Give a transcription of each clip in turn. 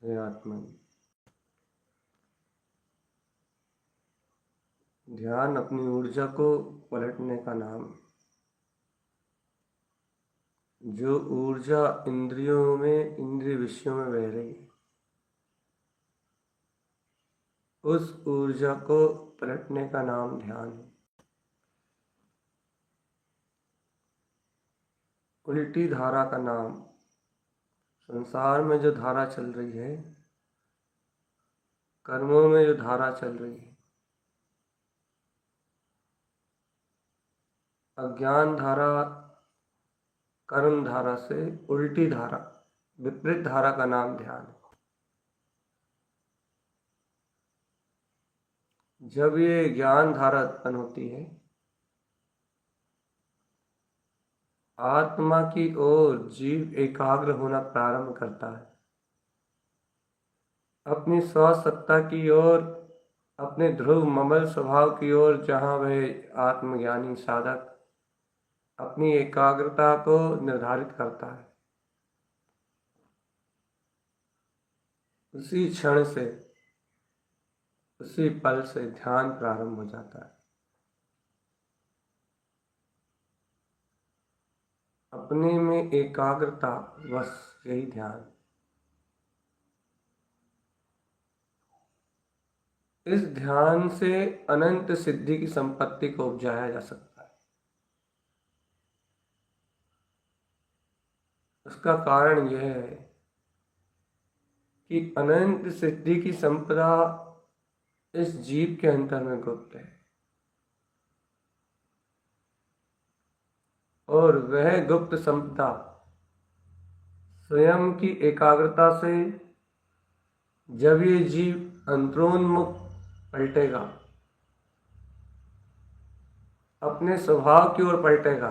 हे आत्मन, ध्यान अपनी ऊर्जा को पलटने का नाम। जो ऊर्जा इंद्रियों में, इंद्रिय विषयों में बह रही है, उस ऊर्जा को पलटने का नाम ध्यान है। उल्टी धारा का नाम, संसार में जो धारा चल रही है, कर्मों में जो धारा चल रही है, अज्ञान धारा, कर्म धारा से उल्टी धारा, विपरीत धारा का नाम ध्यान है। जब ये ज्ञान धारा उत्पन्न होती है, आत्मा की ओर जीव एकाग्र होना प्रारंभ करता है, अपनी स्वसत्ता की ओर, अपने ध्रुव ममल स्वभाव की ओर, जहाँ वह आत्मज्ञानी साधक अपनी एकाग्रता को निर्धारित करता है। उसी क्षण से, उसी पल से ध्यान प्रारंभ हो जाता है। अपने में एकाग्रता, बस यही ध्यान। इस ध्यान से अनंत सिद्धि की संपत्ति को उपजाया जा सकता है। उसका कारण यह है कि अनंत सिद्धि की संपदा इस जीव के अंतर में गुप्त है, और वह गुप्त संपदा स्वयं की एकाग्रता से जब ये जीव अंतरोन्मुख पलटेगा, अपने स्वभाव की ओर पलटेगा,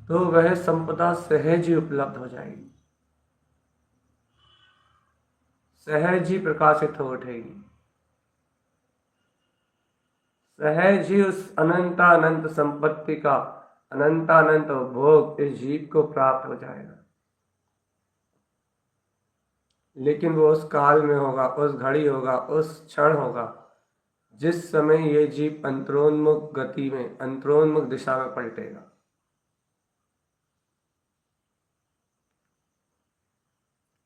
तो वह संपदा सहज ही उपलब्ध हो जाएगी, सहज ही प्रकाशित हो उठेगी, सहज ही उस अनंतानंत संपत्ति का अनंतानंत भोग इस जीव को प्राप्त हो जाएगा। लेकिन वो उस काल में होगा, उस घड़ी होगा, उस क्षण होगा जिस समय ये जीव अंतरोन्मुख गति में, अंतरोन्मुख दिशा में पलटेगा।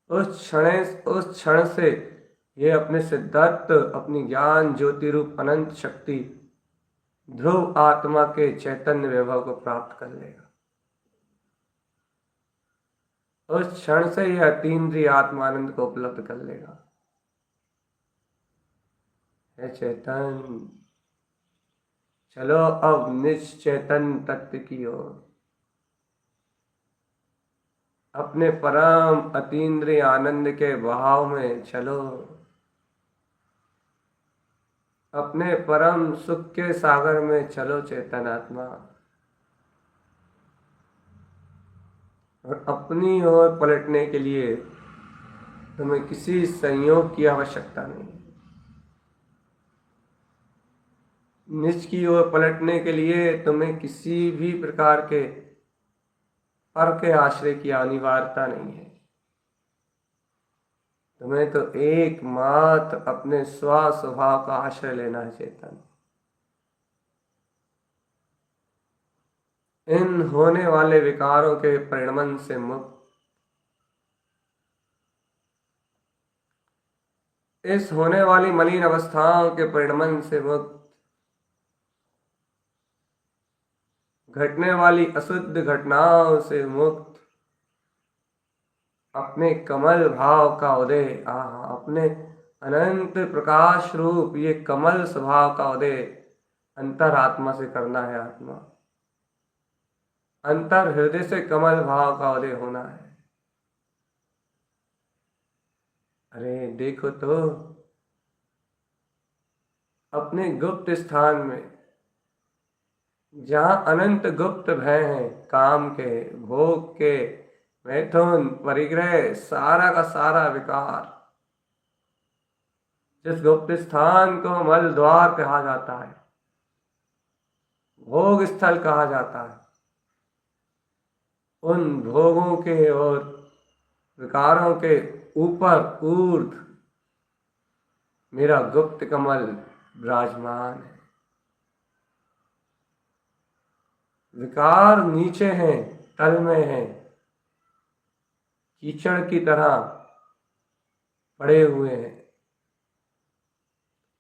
उस क्षण से ये अपने सिद्धार्थ अपनी ज्ञान ज्योति रूप अनंत शक्ति ध्रुव आत्मा के चैतन्य वैभव को प्राप्त कर लेगा। उस क्षण से यह अतीन्द्रिय आत्मानंद को उपलब्ध कर लेगा। हे चेतन, चलो अब निश्चेतन तत्व की ओर, अपने परम अतीन्द्रिय आनंद के बहाव में चलो, अपने परम सुख के सागर में चलो चेतन आत्मा। और अपनी ओर पलटने के लिए तुम्हें किसी संयोग की आवश्यकता नहीं। निज की ओर पलटने के लिए तुम्हें किसी भी प्रकार के पर के आश्रय की अनिवार्यता नहीं है। तुम्हें तो एकमात्र अपने स्व स्वभाव का आश्रय लेना है चेतन। इन होने वाले विकारों के परिणमन से मुक्त, इस होने वाली मलिन अवस्थाओं के परिणमन से मुक्त, घटने वाली अशुद्ध घटनाओं से मुक्त, अपने कमल भाव का उदय, अपने अनंत प्रकाश रूप ये कमल स्वभाव का उदय अंतर आत्मा से करना है। आत्मा अंतर हृदय से कमल भाव का उदय होना है। अरे देखो तो अपने गुप्त स्थान में, जहां अनंत गुप्त भय हैं, काम के, भोग के, मैथुन, परिग्रह, सारा का सारा विकार, जिस गुप्त स्थान को मल द्वार कहा जाता है, भोग स्थल कहा जाता है, उन भोगों के और विकारों के ऊपर ऊर्ध्व मेरा गुप्त कमल विराजमान है। विकार नीचे हैं, तल में हैं, कीचड़ की तरह पड़े हुए हैं,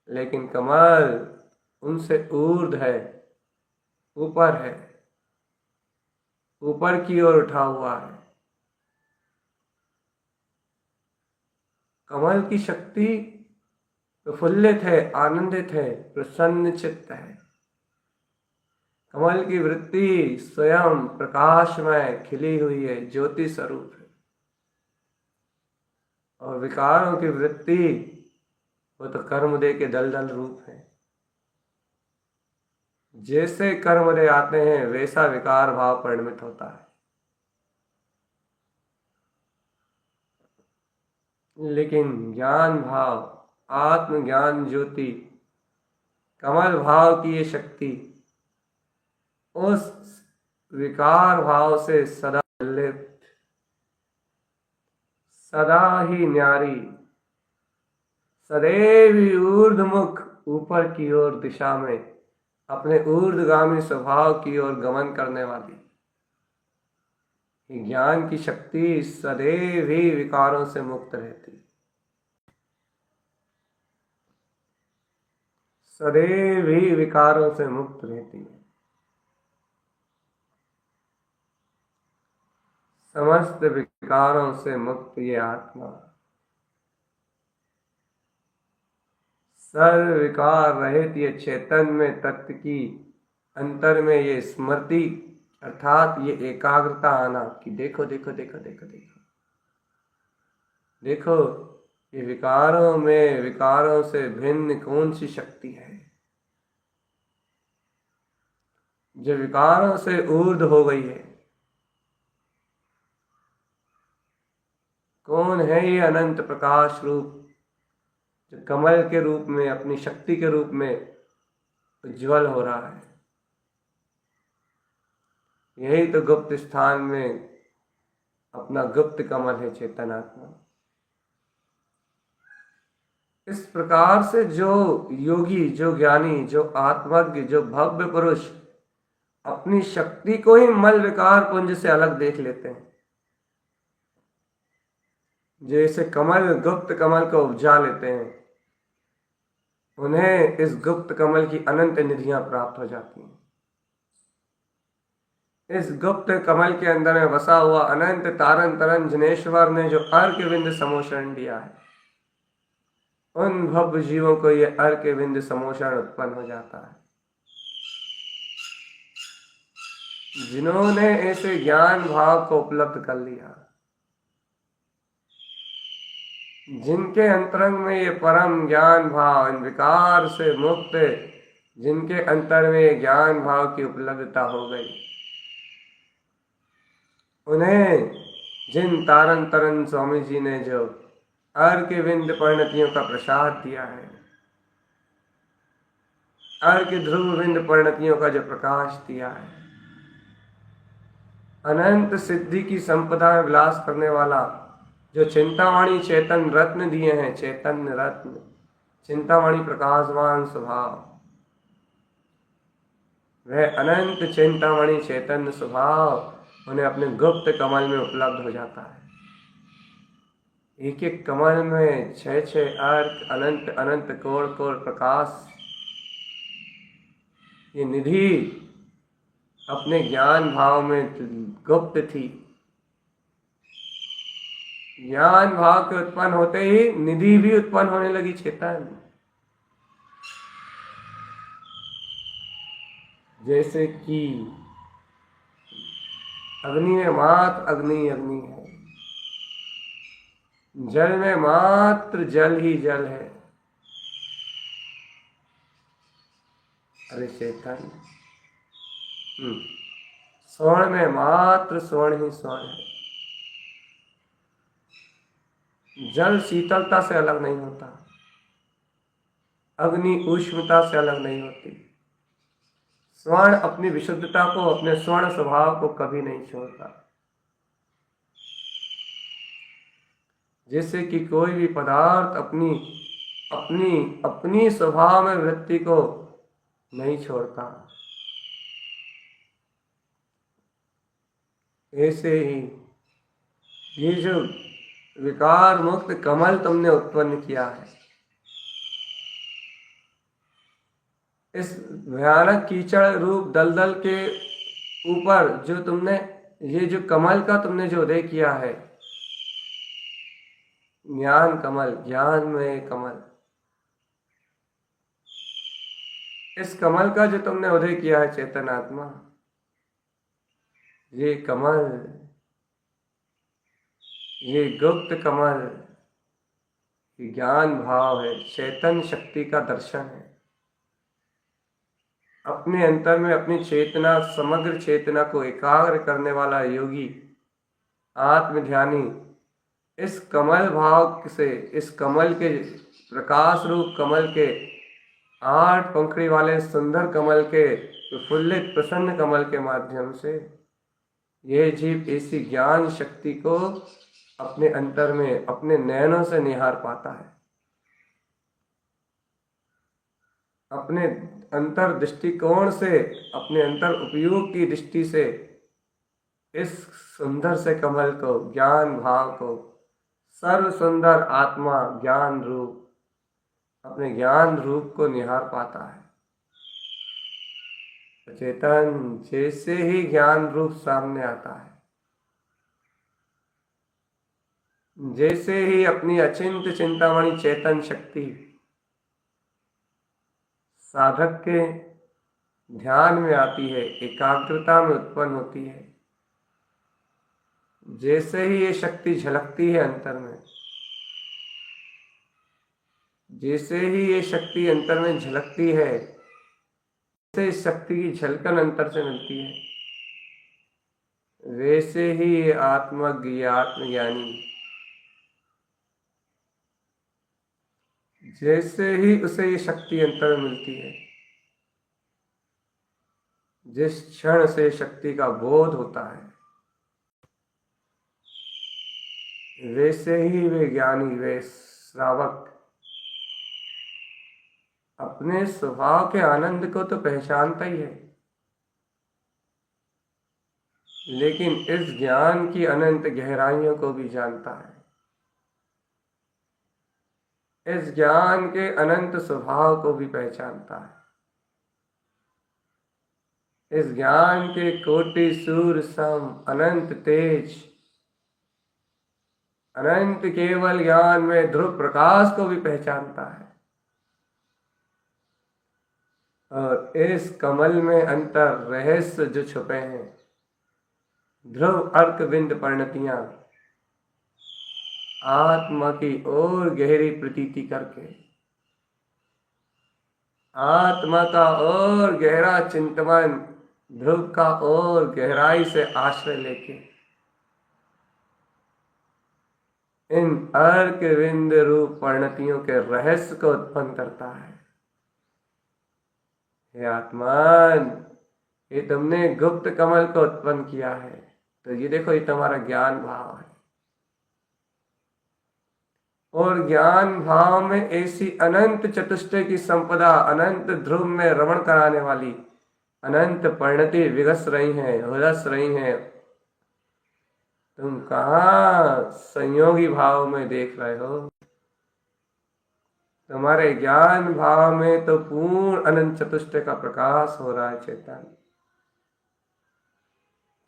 लेकिन कमल उनसे ऊर्ध्व है, ऊपर है, ऊपर की ओर उठा हुआ है। कमल की शक्ति प्रफुल्लित है, आनंदित है, प्रसन्न चित्त है। कमल की वृत्ति स्वयं प्रकाशमय खिली हुई है, ज्योति स्वरूप है। और विकारों की वृत्ति वो तो कर्मोदय के दलदल रूप है। जैसे कर्मोदय आते हैं वैसा विकार भाव परिणमित होता है। लेकिन ज्ञान भाव, आत्मज्ञान ज्योति, कमल भाव की ये शक्ति उस विकार भाव से सदा लिप्त, सदा ही न्यारी, सदैव ऊर्ध्वमुख, ऊपर की ओर दिशा में अपने ऊर्ध्वगामी स्वभाव की ओर गमन करने वाली ज्ञान की शक्ति सदैव ही विकारों से मुक्त रहती, सदैव ही विकारों से मुक्त रहती है। समस्त विकारों से मुक्त ये आत्मा, सर्व विकार रहित ये चैतन्य में तत्व की अंतर में ये स्मृति अर्थात ये एकाग्रता आना कि देखो देखो देखो देखो देखो देखो, ये विकारों में विकारों से भिन्न कौन सी शक्ति है जो विकारों से ऊर्ध्व हो गई है। कौन है ये अनंत प्रकाश रूप जो कमल के रूप में अपनी शक्ति के रूप में उज्ज्वल हो रहा है। यही तो गुप्त स्थान में अपना गुप्त कमल है चेतन आत्मा। इस प्रकार से जो योगी, जो ज्ञानी, जो आत्मज्ञ, जो भव्य पुरुष अपनी शक्ति को ही मल विकार पुंज से अलग देख लेते हैं, जैसे कमल गुप्त कमल को उपजा लेते हैं, उन्हें इस गुप्त कमल की अनंत निधियां प्राप्त हो जाती हैं। इस गुप्त कमल के अंदर में बसा हुआ अनंत तारन तरन जनेश्वर ने जो अर्घ्य विंद समोषण दिया है, उन भव्य जीवों को ये अर्घ्य विंद समोषण उत्पन्न हो जाता है, जिन्होंने ऐसे ज्ञान भाव को उपलब्ध कर लिया, जिनके अंतरंग में ये परम ज्ञान भाव, इन विकार से मुक्त, जिनके अंतर में ज्ञान भाव की उपलब्धता हो गई, उन्हें जिन तारन तरन स्वामी जी ने जो अर्घ्य विंद परिणतियों का प्रसाद दिया है, अर्घ्य ध्रुव विंद परिणतियों का जो प्रकाश दिया है, अनंत सिद्धि की संपदा में विलास करने वाला जो चिंतामणि चेतन रत्न दिए हैं, चैतन्य रत्न, चिंतामणि प्रकाशवान स्वभाव, वह अनंत चिंतामणि चैतन्य स्वभाव उन्हें अपने गुप्त कमल में उपलब्ध हो जाता है। एक एक कमल में 6-6 अर्क, अनंत अनंत कोर कोर प्रकाश, ये निधि अपने ज्ञान भाव में गुप्त थी। ज्ञान भाव के उत्पन्न होते ही निधि भी उत्पन्न होने लगी चेतन। जैसे कि अग्नि में मात्र अग्नि अग्नि है, जल में मात्र जल ही जल है। अरे चेतन, स्वर्ण में मात्र स्वर्ण ही स्वर्ण है। जल शीतलता से अलग नहीं होता, अग्नि उष्णता से अलग नहीं होती। स्वर्ण अपनी विशुद्धता को, अपने स्वर्ण स्वभाव को कभी नहीं छोड़ता। जैसे कि कोई भी पदार्थ अपनी अपनी अपनी स्वभाव में वृत्ति को नहीं छोड़ता, ऐसे ही ये जो विकार मुक्त कमल तुमने उत्पन्न किया है, इस भयानक कीचड़ रूप दलदल के ऊपर जो तुमने, ये जो कमल का तुमने जो उदय किया है, ज्ञान कमल, ज्ञान में कमल, इस कमल का जो तुमने उदय किया है चेतन आत्मा, ये कमल, ये गुप्त कमल, ये ज्ञान भाव है, चेतन शक्ति का दर्शन है। अपने अंतर में अपनी चेतना, समग्र चेतना को एकाग्र करने वाला योगी, आत्म ध्यानी, इस कमल भाव से, इस कमल के प्रकाश रूप कमल के, 8 पंखड़ी वाले सुंदर कमल के, प्रफुल्लित प्रसन्न कमल के माध्यम से यह जीव ऐसी ज्ञान शक्ति को अपने अंतर में, अपने नयनों से निहार पाता है। अपने अंतर दृष्टिकोण से, अपने अंतर उपयोग की दृष्टि से इस सुंदर से कमल को, ज्ञान भाव को, सर्व सुंदर आत्मा ज्ञान रूप, अपने ज्ञान रूप को निहार पाता है। चेतन जैसे ही ज्ञान रूप सामने आता है, जैसे ही अपनी अचिंत चिंतामणि चेतन शक्ति साधक के ध्यान में आती है, एकाग्रता में उत्पन्न होती है, जैसे ही ये शक्ति झलकती है अंतर में, जैसे ही ये शक्ति अंतर में झलकती है, जैसे इस शक्ति की झलकन अंतर से मिलती है, वैसे ही ये आत्मज्ञ, आत्मज्ञानी, जैसे ही उसे ये शक्ति अंतर में मिलती है, जिस क्षण से शक्ति का बोध होता है, वैसे ही वे ज्ञानी, वे श्रावक अपने स्वभाव के आनंद को तो पहचानता ही है, लेकिन इस ज्ञान की अनंत गहराइयों को भी जानता है। इस ज्ञान के अनंत स्वभाव को भी पहचानता है। इस ज्ञान के कोटि सूर्य सम अनंत तेज, अनंत केवल ज्ञान में ध्रुव प्रकाश को भी पहचानता है। और इस कमल में अंतर रहस्य जो छुपे हैं, ध्रुव अर्क बिंद परिणतियां आत्मा की ओर गहरी प्रतीति करके, आत्मा का और गहरा चिंतन, ध्रुव का और गहराई से आश्रय लेके इन अर्क बिंद रूप परिणतियों के रहस्य को उत्पन्न करता है। हे आत्मान, ये तुमने गुप्त कमल को उत्पन्न किया है, तो ये देखो, ये तुम्हारा ज्ञान भाव है। और ज्ञान भाव में ऐसी अनंत चतुष्टय की संपदा, अनंत ध्रुव में रमण कराने वाली अनंत परिणति विगस रही हैं, उलस रही हैं। तुम कहाँ संयोगी भाव में देख रहे हो? तुम्हारे ज्ञान भाव में तो पूर्ण अनंत चतुष्टय का प्रकाश हो रहा है चेतन।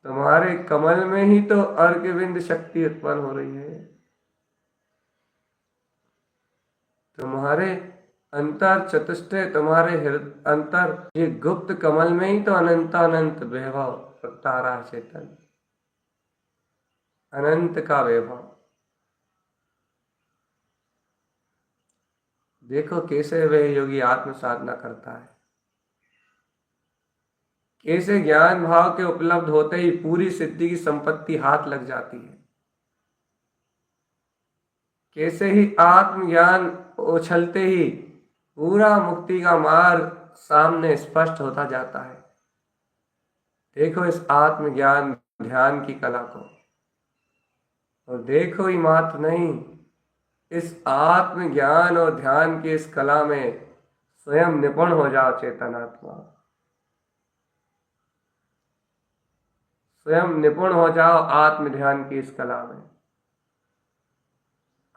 तुम्हारे कमल में ही तो अर्घविंद शक्ति उत्पन्न हो रही है। तुम्हारे अंतर चतुष्टय, तुम्हारे अंतर ये गुप्त कमल में ही तो अनंत अनंत वैभव प्रगटा रहा है चेतन, अनंत का वैभव। देखो कैसे वह योगी आत्म साधना करता है, कैसे ज्ञान भाव के उपलब्ध होते ही पूरी सिद्धि की संपत्ति हाथ लग जाती है, कैसे ही आत्मज्ञान उछलते ही पूरा मुक्ति का मार्ग सामने स्पष्ट होता जाता है। देखो इस आत्मज्ञान ध्यान की कला को, और देखो ही मात्र नहीं, इस आत्मज्ञान और ध्यान की इस कला में स्वयं निपुण हो जाओ चेतन आत्मा, स्वयं निपुण हो जाओ आत्म ध्यान की इस कला में।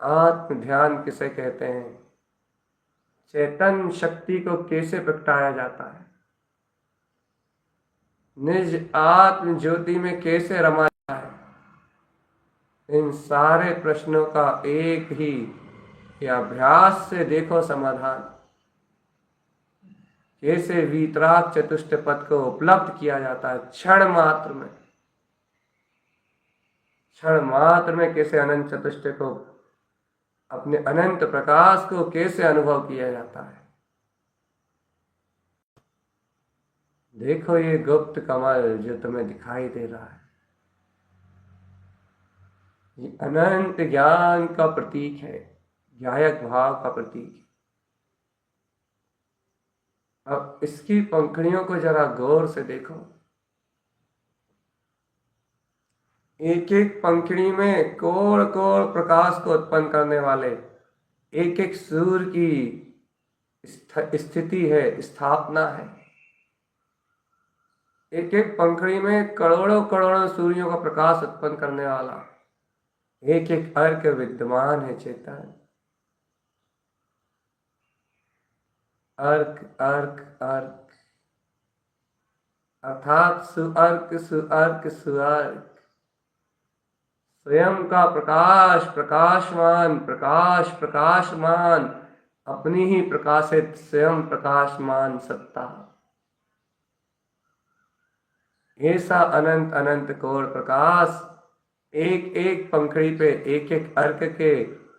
आत्म ध्यान किसे कहते हैं? चेतन शक्ति को कैसे प्रगटाया जाता है, निज आत्म ज्योति में कैसे रमा जाता है, इन सारे प्रश्नों का एक ही या अभ्यास से देखो समाधान। कैसे वीतराग चतुष्ट पद को उपलब्ध किया जाता है क्षण मात्र में, क्षण मात्र में कैसे अनंत चतुष्ट को, अपने अनंत प्रकाश को कैसे अनुभव किया जाता है। देखो ये गुप्त कमल जो तुम्हें दिखाई दे रहा है, ये अनंत ज्ञान का प्रतीक है, ज्ञायक भाव का प्रतीक है। अब इसकी पंखुड़ियों को जरा गौर से देखो, एक एक पंखुड़ी में कोड़ कोड़ प्रकाश को उत्पन्न करने वाले एक एक सूर्य की स्थिति है, स्थापना है। एक एक पंखुड़ी में करोड़ों करोड़ों सूर्यों का प्रकाश उत्पन्न करने वाला एक एक अर्क विद्यमान है चेतन। अर्क अर्क अर्क अर्थात सुअर्क सुअर्क सुअर्क, स्वयं का प्रकाश प्रकाशमान, प्रकाश प्रकाशमान, अपनी ही प्रकाशित स्वयं प्रकाशमान सत्ता। ऐसा अनंत अनंत कोर प्रकाश एक एक पंखड़ी पे एक एक अर्क के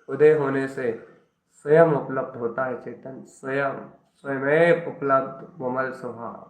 उदय होने से स्वयं उपलब्ध होता है चेतन, स्वयं स्वयं उपलब्ध कोमल स्वभाव।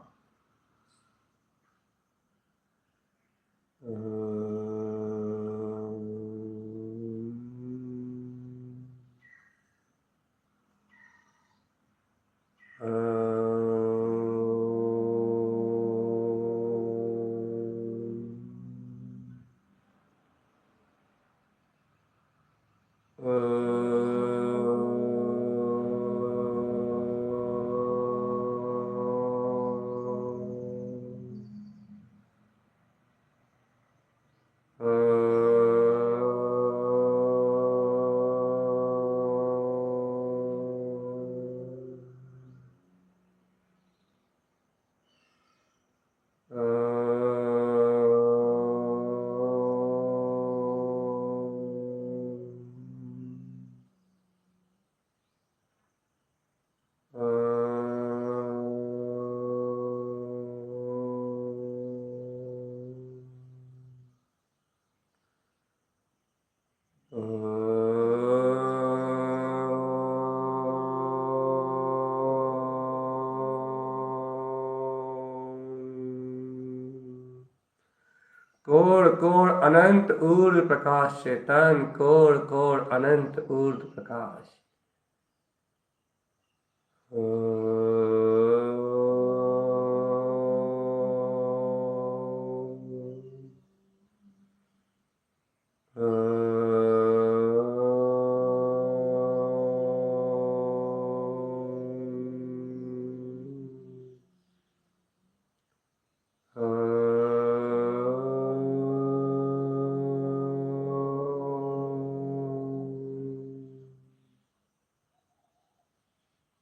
कोण अनंत ऊर्ध्व प्रकाश चेतन, कोण कोण अनंत ऊर्ध्व प्रकाश।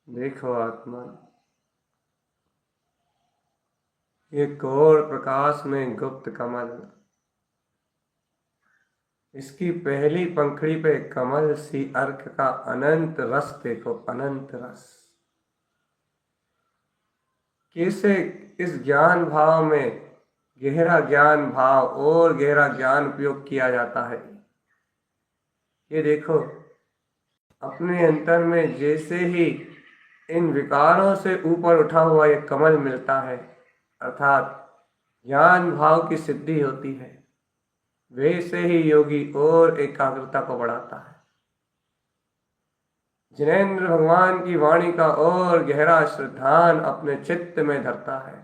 देखो आत्मा, ये कोण प्रकाश में गुप्त कमल, इसकी पहली पंखड़ी पे कमल सी अर्क का अनंत रस देखो, अनंत रस। कैसे इस ज्ञान भाव में गहरा ज्ञान भाव और गहरा ज्ञान उपयोग किया जाता है। ये देखो अपने अंतर में जैसे ही इन विकारों से ऊपर उठा हुआ एक कमल मिलता है, अर्थात ज्ञान भाव की सिद्धि होती है, वैसे ही योगी और एकाग्रता को बढ़ाता है। जिनेंद्र भगवान की वाणी का और गहरा श्रद्धान अपने चित्त में धरता है।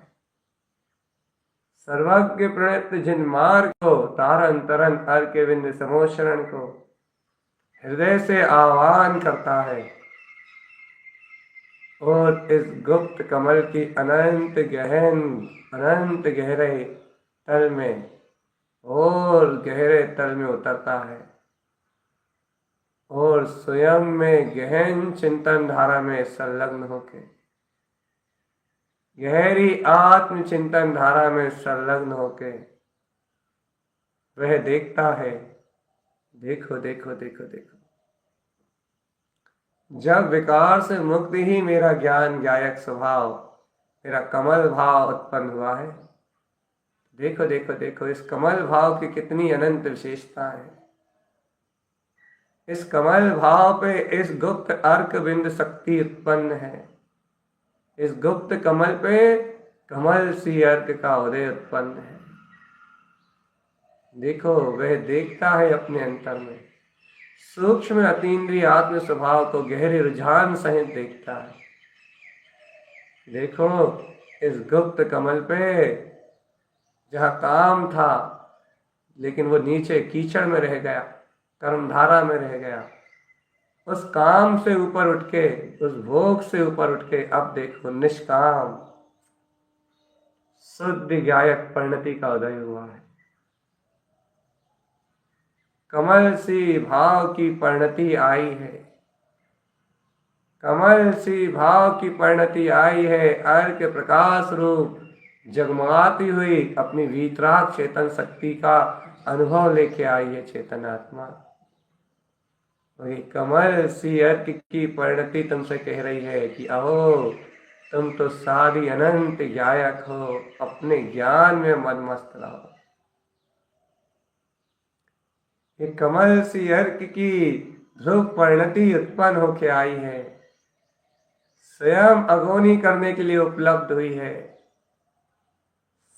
सर्वज्ञ प्रणत जिन मार्ग को तारन तरन हर के बिंद समोशरण को हृदय से आह्वान करता है और इस गुप्त कमल की अनंत गहरे तल में और गहरे तल में उतरता है और स्वयं में गहन चिंतन धारा में संलग्न होके, गहरी आत्म चिंतन धारा में संलग्न होके वह देखता है, देखो देखो देखो देखो, जब विकार से मुक्ति ही मेरा ज्ञान गायक स्वभाव, मेरा कमल भाव उत्पन्न हुआ है। देखो देखो देखो इस कमल भाव की कितनी अनंत विशेषता है। इस कमल भाव पे इस गुप्त अर्क बिंद शक्ति उत्पन्न है। इस गुप्त कमल पे कमल सी अर्क का उदय उत्पन्न है। देखो वह देखता है अपने अंतर में, सूक्ष्म अतीन्द्रिय आत्म स्वभाव को गहरे रुझान सहित देखता है। देखो इस गुप्त कमल पे जहाँ काम था लेकिन वो नीचे कीचड़ में रह गया, कर्मधारा में रह गया, उस काम से ऊपर उठ के, उस भोग से ऊपर उठ के अब देखो निष्काम शुद्ध गायक परिणति का उदय हुआ है। कमल सी भाव की परिणति आई है, कमल सी भाव की परिणति आई है। अर्क प्रकाश रूप जगमगाती हुई अपनी वीतराग चेतन शक्ति का अनुभव लेके आई है चेतन आत्मा। वही कमल सी अर्क की परिणति तुमसे कह रही है कि अहो तुम तो सारी अनंत गायक हो, अपने ज्ञान में मनमस्त रहो। ये कमल सी अर्क की ध्रुव परिणति उत्पन्न होके आई है, स्वयं अगोनी करने के लिए उपलब्ध हुई है,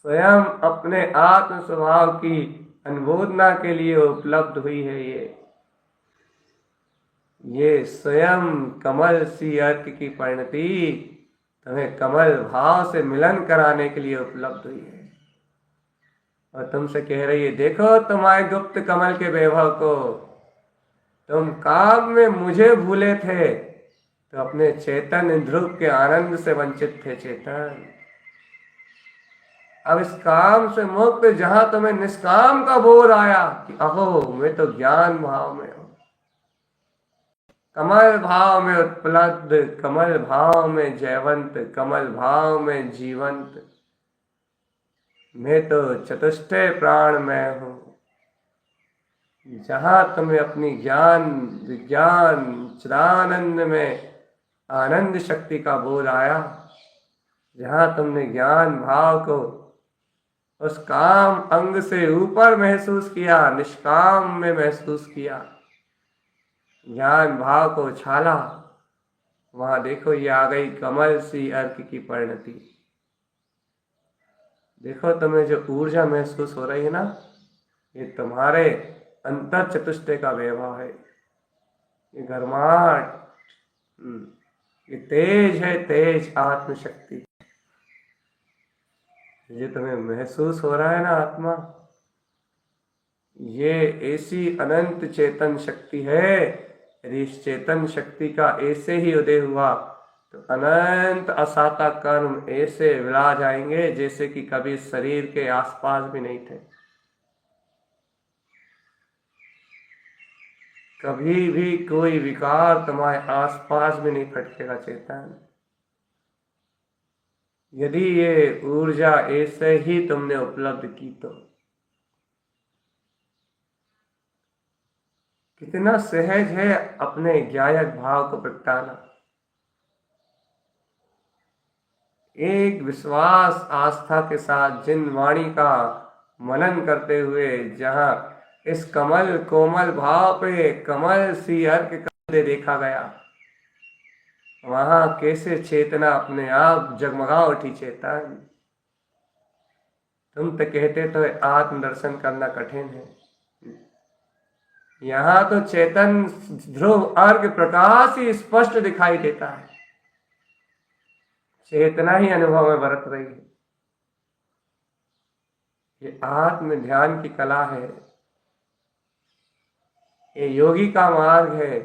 स्वयं अपने आत्म स्वभाव की अनुमोदना के लिए उपलब्ध हुई है। ये स्वयं कमल सी अर्क की परिणति तुम्हें कमल भाव से मिलन कराने के लिए उपलब्ध हुई है और तुमसे कह रही है देखो तुम्हारे गुप्त कमल के वैभव को, तुम काम में मुझे भूले थे तो अपने चेतन ध्रुव के आनंद से वंचित थे चेतन। अब इस काम से मुक्त जहां तुम्हें निष्काम का बोध आया कि अहो मैं तो ज्ञान भाव में हूं, कमल भाव में उपलब्ध, कमल भाव में जयवंत, कमल भाव में जीवंत, मैं तो चतुष्टय प्राण में हूं। जहां तुम्हें अपनी ज्ञान विज्ञान चिदानंद में आनंद शक्ति का बोध आया, जहां तुमने ज्ञान भाव को उस काम अंग से ऊपर महसूस किया, निष्काम में महसूस किया, ज्ञान भाव को छाला, वहां देखो ये आ गई कमल सी अर्क की परिणति। देखो तुम्हें जो ऊर्जा महसूस हो रही है ना, ये तुम्हारे अंतर चतुष्टय का वैभव है, ये घर्माट, ये तेज है, तेज आत्मशक्ति। ये तुम्हें महसूस हो रहा है ना आत्मा, ये ऐसी अनंत चेतन शक्ति है। यदि इस चेतन शक्ति का ऐसे ही उदय हुआ तो अनंत असाता कर्म ऐसे विला जाएंगे जैसे कि कभी शरीर के आसपास भी नहीं थे। कभी भी कोई विकार तुम्हारे आसपास भी नहीं फटकेगा चेतन, यदि ये ऊर्जा ऐसे ही तुमने उपलब्ध की तो। कितना सहज है अपने ज्ञायक भाव को प्रगटाना। एक विश्वास आस्था के साथ जिन वाणी का मनन करते हुए जहां इस कमल कोमल भाव पे कमल सी अर्क करते देखा गया, वहां कैसे चेतना अपने आप जगमगा उठी चेतन। तुम तो कहते तो आत्म दर्शन करना कठिन है, यहाँ तो चेतन ध्रुव अर्घ प्रकाश ही स्पष्ट दिखाई देता है। चेतना ही अनुभव में बरत रही है। ये आत्म ध्यान की कला है, ये योगी का मार्ग है।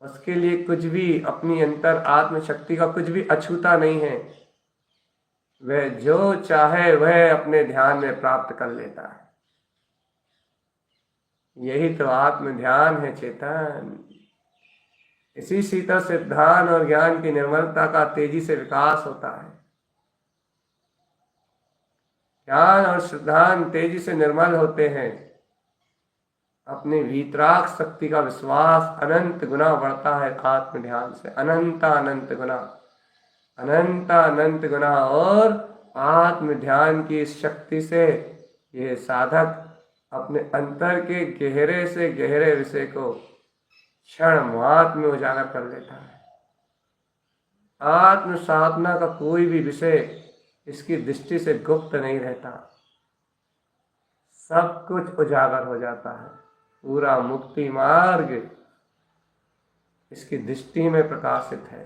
उसके लिए कुछ भी अपनी अंतर आत्म शक्ति का कुछ भी अछूता नहीं है। वह जो चाहे वह अपने ध्यान में प्राप्त कर लेता है। यही तो आत्म ध्यान है चेतन। इसी शीतल सिद्धांत और ज्ञान की निर्मलता का तेजी से विकास होता है। ज्ञान और सिद्धांत तेजी से निर्मल होते हैं, अपनी वीतराग शक्ति का विश्वास अनंत गुना बढ़ता है आत्म ध्यान से। अनंत अनंत गुना, अनंत अनंत गुना। और आत्म ध्यान की इस शक्ति से ये साधक अपने अंतर के गहरे से गहरे विषय को क्षण मात्र में उजागर कर लेता है। आत्म साधना का कोई भी विषय इसकी दृष्टि से गुप्त नहीं रहता, सब कुछ उजागर हो जाता है। पूरा मुक्ति मार्ग इसकी दृष्टि में प्रकाशित है।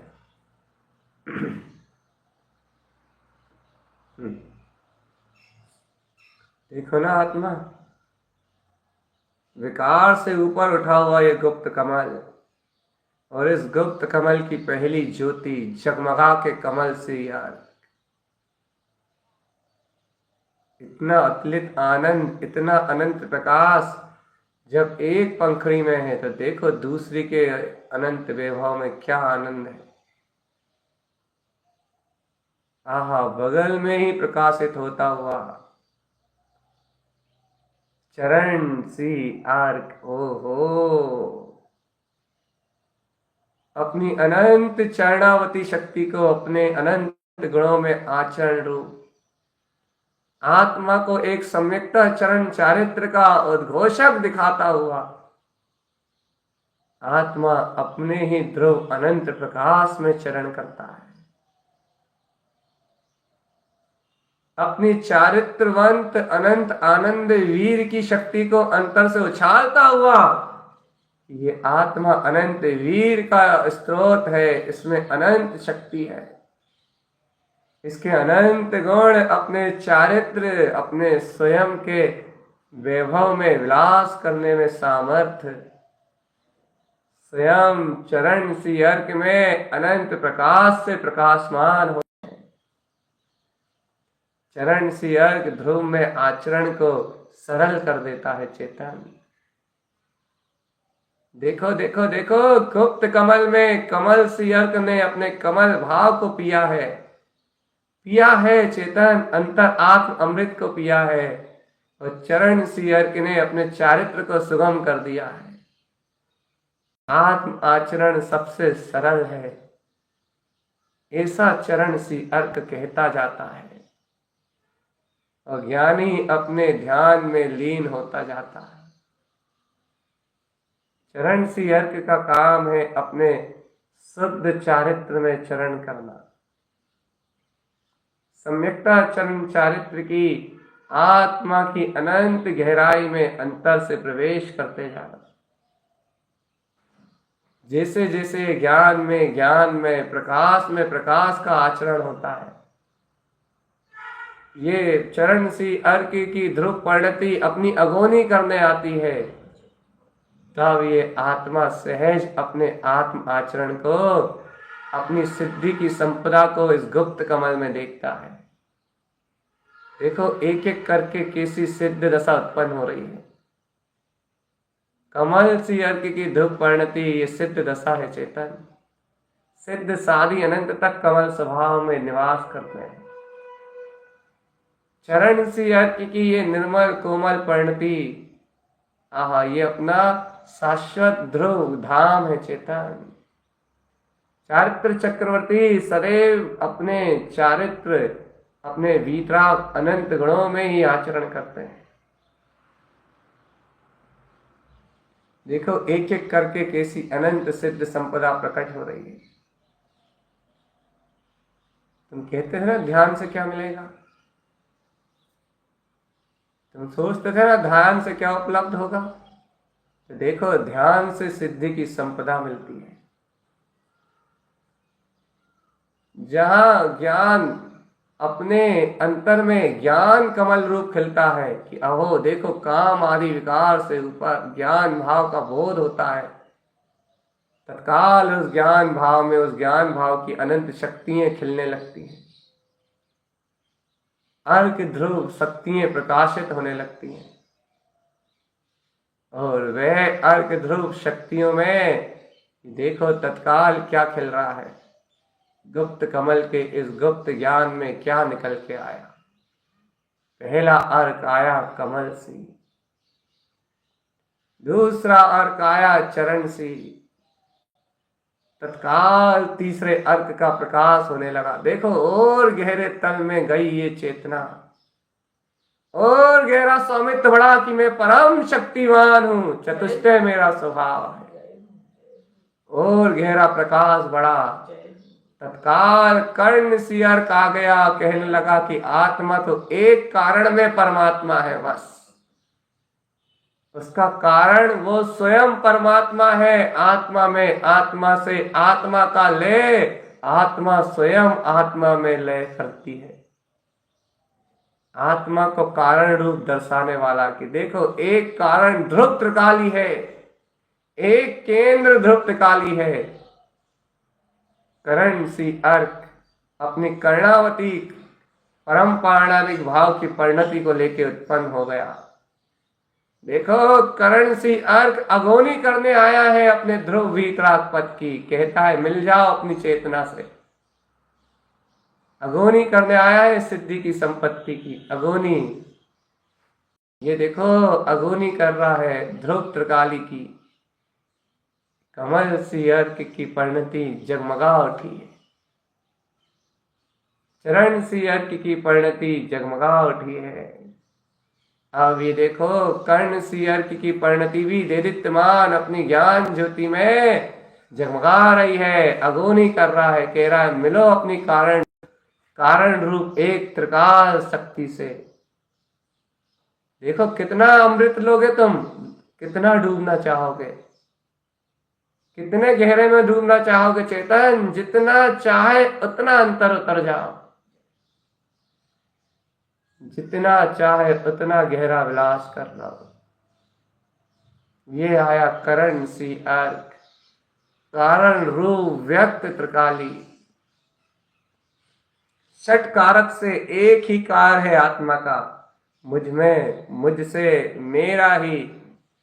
देखो ना आत्मा, विकार से ऊपर उठा हुआ ये गुप्त कमल, और इस गुप्त कमल की पहली ज्योति जगमगा के कमल से यार इतना अतुलित आनंद, इतना अनंत प्रकाश जब एक पंखड़ी में है तो देखो दूसरी के अनंत वैभव में क्या आनंद है। आहा, बगल में ही प्रकाशित होता हुआ चरण सी आर्क। ओहो, अपनी अनंत चरणावती शक्ति को अपने अनंत गुणों में आचरण रूप आत्मा को एक सम्यक्त चरण चारित्र का उद्घोषक दिखाता हुआ आत्मा अपने ही ध्रुव अनंत प्रकाश में चरण करता है। अपनी चारित्रवंत अनंत आनंद वीर की शक्ति को अंतर से उछालता हुआ ये आत्मा अनंत वीर का स्रोत है। इसमें अनंत शक्ति है, इसके अनंत गुण अपने चारित्र, अपने स्वयं के वैभव में विलास करने में सामर्थ्य, स्वयं चरण सी अर्क में अनंत प्रकाश से प्रकाशमान हो। चरण सी अर्क ध्रुव में आचरण को सरल कर देता है चेतन। देखो देखो देखो, गुप्त कमल में कमल सी अर्क ने अपने कमल भाव को पिया है, पिया है चेतन, अंतर आत्म अमृत को पिया है। और चरण सी अर्क ने अपने चारित्र को सुगम कर दिया है। आत्म आचरण सबसे सरल है, ऐसा चरण सी अर्क कहता जाता है। और ज्ञानी अपने ध्यान में लीन होता जाता है। चरण सी अर्क का काम है अपने शुद्ध चारित्र में चरण करना। सम्यक्ता चरण चारित्र की आत्मा की अनंत गहराई में अंतर से प्रवेश करते जाना। जैसे जैसे ज्ञान में प्रकाश का आचरण होता है, ये चरण सी अर्क की ध्रुव परिणति अपनी अगोनी करने आती है, तब ये आत्मा सहज अपने आत्म आचरण को, अपनी सिद्धि की संपदा को इस गुप्त कमल में देखता है। देखो एक एक करके कैसी सिद्ध दशा उत्पन्न हो रही है। कमल सी अर्क की ध्रुव परिणति ये सिद्ध दशा है चेतन। सिद्ध साधी अनंत तक कमल स्वभाव में निवास करते हैं। चरण सी अर्क की ये निर्मल कोमल परिणति, आहा, ये अपना शाश्वत ध्रुव धाम है चेतन। चारित्र चक्रवर्ती सदैव अपने चारित्र, अपने वीतराग अनंत गुणों में ही आचरण करते हैं। देखो एक एक करके कैसी अनंत सिद्ध संपदा प्रकट हो रही है। तुम कहते थे ना ध्यान से क्या मिलेगा, तुम सोचते थे ना ध्यान से क्या उपलब्ध होगा, तो देखो ध्यान से सिद्धि की संपदा मिलती है। जहां ज्ञान अपने अंतर में ज्ञान कमल रूप खिलता है कि अहो देखो काम आदि विकार से ऊपर ज्ञान भाव का बोध होता है, तत्काल उस ज्ञान भाव में, उस ज्ञान भाव की अनंत शक्तियां खिलने लगती हैं। अर्क ध्रुव शक्तियां प्रकाशित होने लगती हैं, और वह अर्क ध्रुव शक्तियों में देखो तत्काल क्या खिल रहा है। गुप्त कमल के इस गुप्त ज्ञान में क्या निकल के आया। पहला अर्क आया कमल सी, दूसरा अर्क आया चरण सी, तत्काल तीसरे अर्क का प्रकाश होने लगा। देखो और गहरे तल में गई ये चेतना, और गहरा स्वामित्व बढ़ा कि मैं परम शक्तिमान हूं, चतुष्टय मेरा स्वभाव है। और गहरा प्रकाश बढ़ा, तत्काल कर्ण सी अर्क आ गया, कहने लगा कि आत्मा तो एक कारण में परमात्मा है बस, उसका कारण वो स्वयं परमात्मा है। आत्मा में आत्मा से आत्मा का लय, आत्मा स्वयं आत्मा में लय करती है। आत्मा को कारण रूप दर्शाने वाला कि देखो एक कारण ध्रुव त्रिकाली है, एक केंद्र ध्रुव त्रिकाली है। करण सी अर्क अपनी कर्णावती परम पारणानिक भाव की परिणति को लेकर उत्पन्न हो गया। देखो करण सी अर्क अगोनी करने आया है अपने ध्रुव वीतराग पद की, कहता है मिल जाओ अपनी चेतना से। अगोनी करने आया है सिद्धि की संपत्ति की अगोनी। ये देखो अगोनी कर रहा है ध्रुव त्रिकाली की। कमल सी अर्क की परिणति जगमगा उठी है, चरण सी अर्क की परिणति जगमगा उठी है। अब ये देखो कर्ण सी अर्क की परिणति भी देदीप्यमान अपनी ज्ञान ज्योति में जगमगा रही है, अगोनी कर रहा है, कह रहा है मिलो अपनी कारण रूप एक त्रिकाल शक्ति से। देखो कितना अमृत लोगे तुम, कितना डूबना चाहोगे, कितने गहरे में डूबना चाहोगे चेतन। जितना चाहे उतना अंतर उतर जाओ, जितना चाहे उतना गहरा विलास कर लो। ये आया करण सी अर्क, कारण रूप व्यक्त त्रिकाली। षट कारक से एक ही कार है आत्मा का, मुझ में मुझसे मेरा ही,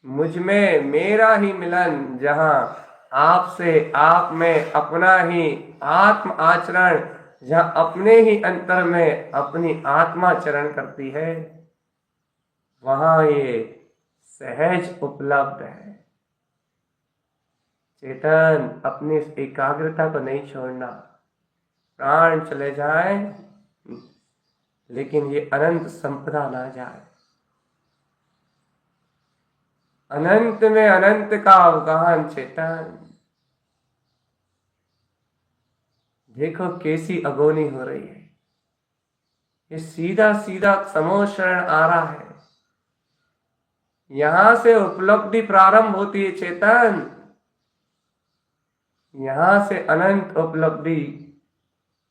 मुझ में मेरा ही मिलन, जहां आपसे आप में अपना ही आत्म आचरण, जहां अपने ही अंतर में अपनी आत्मा चरण करती है, वहां ये सहज उपलब्ध है। चेतन अपनी एकाग्रता को नहीं छोड़ना, प्राण चले जाए लेकिन ये अनंत संपदा ना जाए। अनंत में अनंत का अवगाहन चेतन। देखो कैसी अगोनी हो रही है। ये सीधा सीधा समोशरण आ रहा है। यहां से उपलब्धि प्रारंभ होती है चेतन, यहां से अनंत उपलब्धि,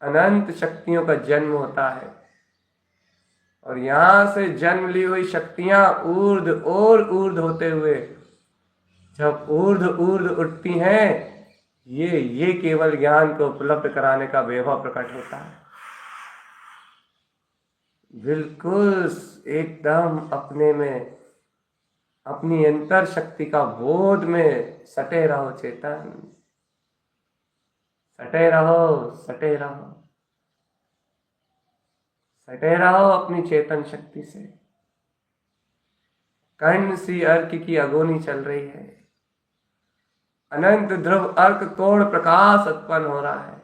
अनंत शक्तियों का जन्म होता है। और यहां से जन्म ली हुई शक्तियां ऊर्ध्व और ऊर्ध्व होते हुए जब ऊर्ध्व ऊर्ध्व उठती हैं, ये केवल ज्ञान को उपलब्ध कराने का वैभव प्रकट होता है। बिल्कुल एकदम अपने में, अपनी अंतर शक्ति का बोध में सटे रहो चेतन, सटे रहो, सटे रहो, सटे रहो अपनी चेतन शक्ति से। कर्ण सी अर्क की अगोनी चल रही है, अनंत ध्रुव अर्क कोण प्रकाश उत्पन्न हो रहा है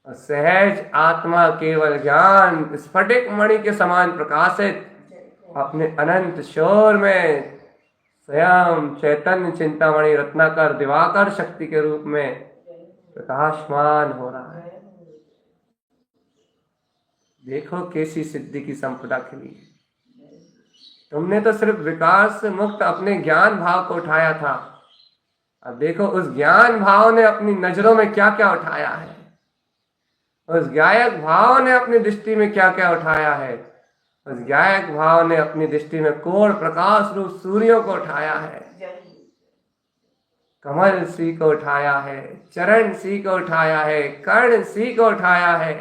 और सहज आत्मा केवल ज्ञान स्फटिक मणि के समान प्रकाशित अपने अनंत शोर में स्वयं चैतन्य चिंतामणि रत्नाकर दिवाकर शक्ति के रूप में प्रकाशमान हो रहा है। देखो कैसी सिद्धि की संपदा खिली है। तुमने तो सिर्फ विकार से मुक्त अपने ज्ञान भाव को उठाया था, अब देखो उस ज्ञान भाव ने अपनी नजरों में क्या क्या उठाया है, उस गायक भाव ने अपनी दृष्टि में क्या क्या उठाया है। उस गायक भाव ने अपनी दृष्टि में कोण प्रकाश रूप सूर्यों को उठाया है, कमल सी को उठाया है, चरण सी को उठाया है, कर्ण सी को उठाया है।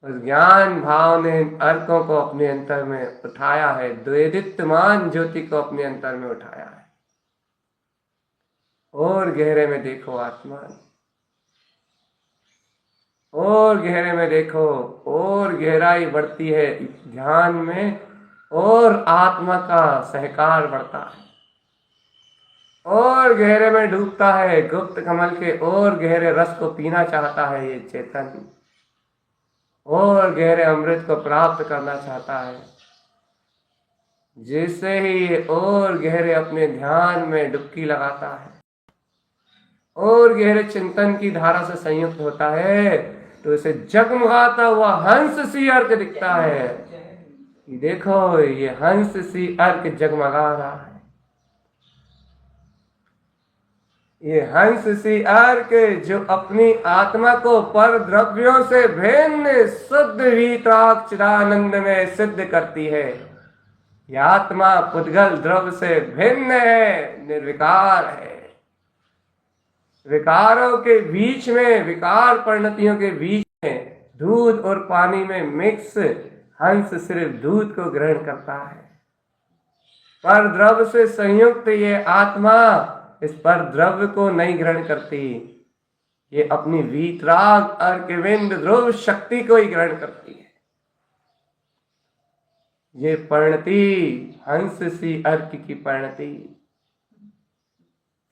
उस ज्ञान भाव ने अर्कों को अपने अंतर में उठाया है, द्वैदित्यमान ज्योति को अपने अंतर में उठाया है। और गहरे में देखो आत्मा, और गहरे में देखो, और गहराई बढ़ती है ध्यान में, और आत्मा का सहकार बढ़ता है, और गहरे में डूबता है गुप्त कमल के और गहरे रस को पीना चाहता है ये चेतन, और गहरे अमृत को प्राप्त करना चाहता है। जैसे ही और गहरे अपने ध्यान में डुबकी लगाता है और गहरे चिंतन की धारा से संयुक्त होता है, तो इसे जगमगाता हुआ हंस सी अर्क दिखता है। देखो ये हंस सी अर्क जगमगा रहा है, ये हंस सी अर्क जो अपनी आत्मा को पर द्रव्यों से भिन्न शुद्ध वीतराग में सिद्ध करती है। यह आत्मा पुद्गल द्रव्य से भिन्न है, निर्विकार है। विकारों के बीच में, विकार परिणतियों के बीच में दूध और पानी में मिक्स हंस सिर्फ दूध को ग्रहण करता है। पर द्रव्य से संयुक्त ये आत्मा इस पर द्रव्य को नहीं ग्रहण करती, ये अपनी वीतराग अर्कविंद ध्रुव शक्ति को ही ग्रहण करती है। ये परिणति हंस सी अर्क की परिणति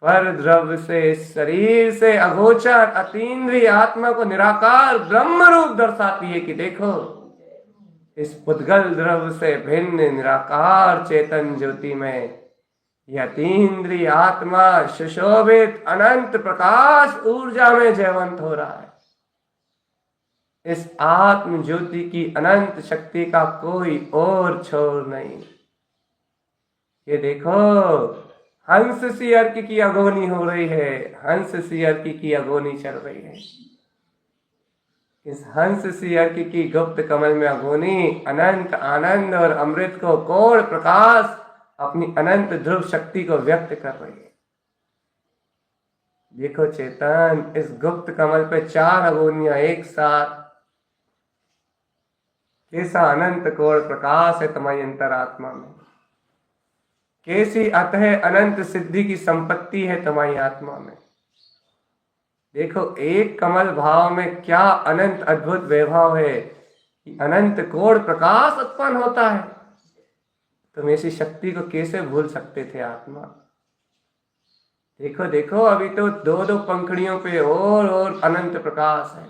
पर द्रव्य से, शरीर से अगोचर अतीन्द्रिय आत्मा को निराकार ब्रह्म रूप दर्शाती है कि देखो इस पुद्गल द्रव्य से भिन्न निराकार चेतन ज्योति में यह अतीन्द्रिय आत्मा सुशोभित अनंत प्रकाश ऊर्जा में जयवंत हो रहा है। इस आत्म ज्योति की अनंत शक्ति का कोई और छोर नहीं। ये देखो हंस सी अर्क की अगोनी हो रही है, हंस सी अर्क की अगोनी चल रही है। इस हंस सी अर्क की गुप्त कमल में अगोनी अनंत आनंद और अमृत को कोण प्रकाश अपनी अनंत ध्रुव शक्ति को व्यक्त कर रही है। देखो चेतन, इस गुप्त कमल पे 4 अगोनियां एक साथ, कैसा अनंत कोण प्रकाश है तुम्हारी अंतरात्मा में, कैसी अतः अनंत सिद्धि की संपत्ति है तुम्हारी आत्मा में। देखो एक कमल भाव में क्या अनंत अद्भुत वैभव है कि अनंत कोण प्रकाश उत्पन्न होता है। तुम ऐसी शक्ति को कैसे भूल सकते थे आत्मा। देखो देखो अभी तो 2-2 पंखुड़ियों पे और अनंत प्रकाश है।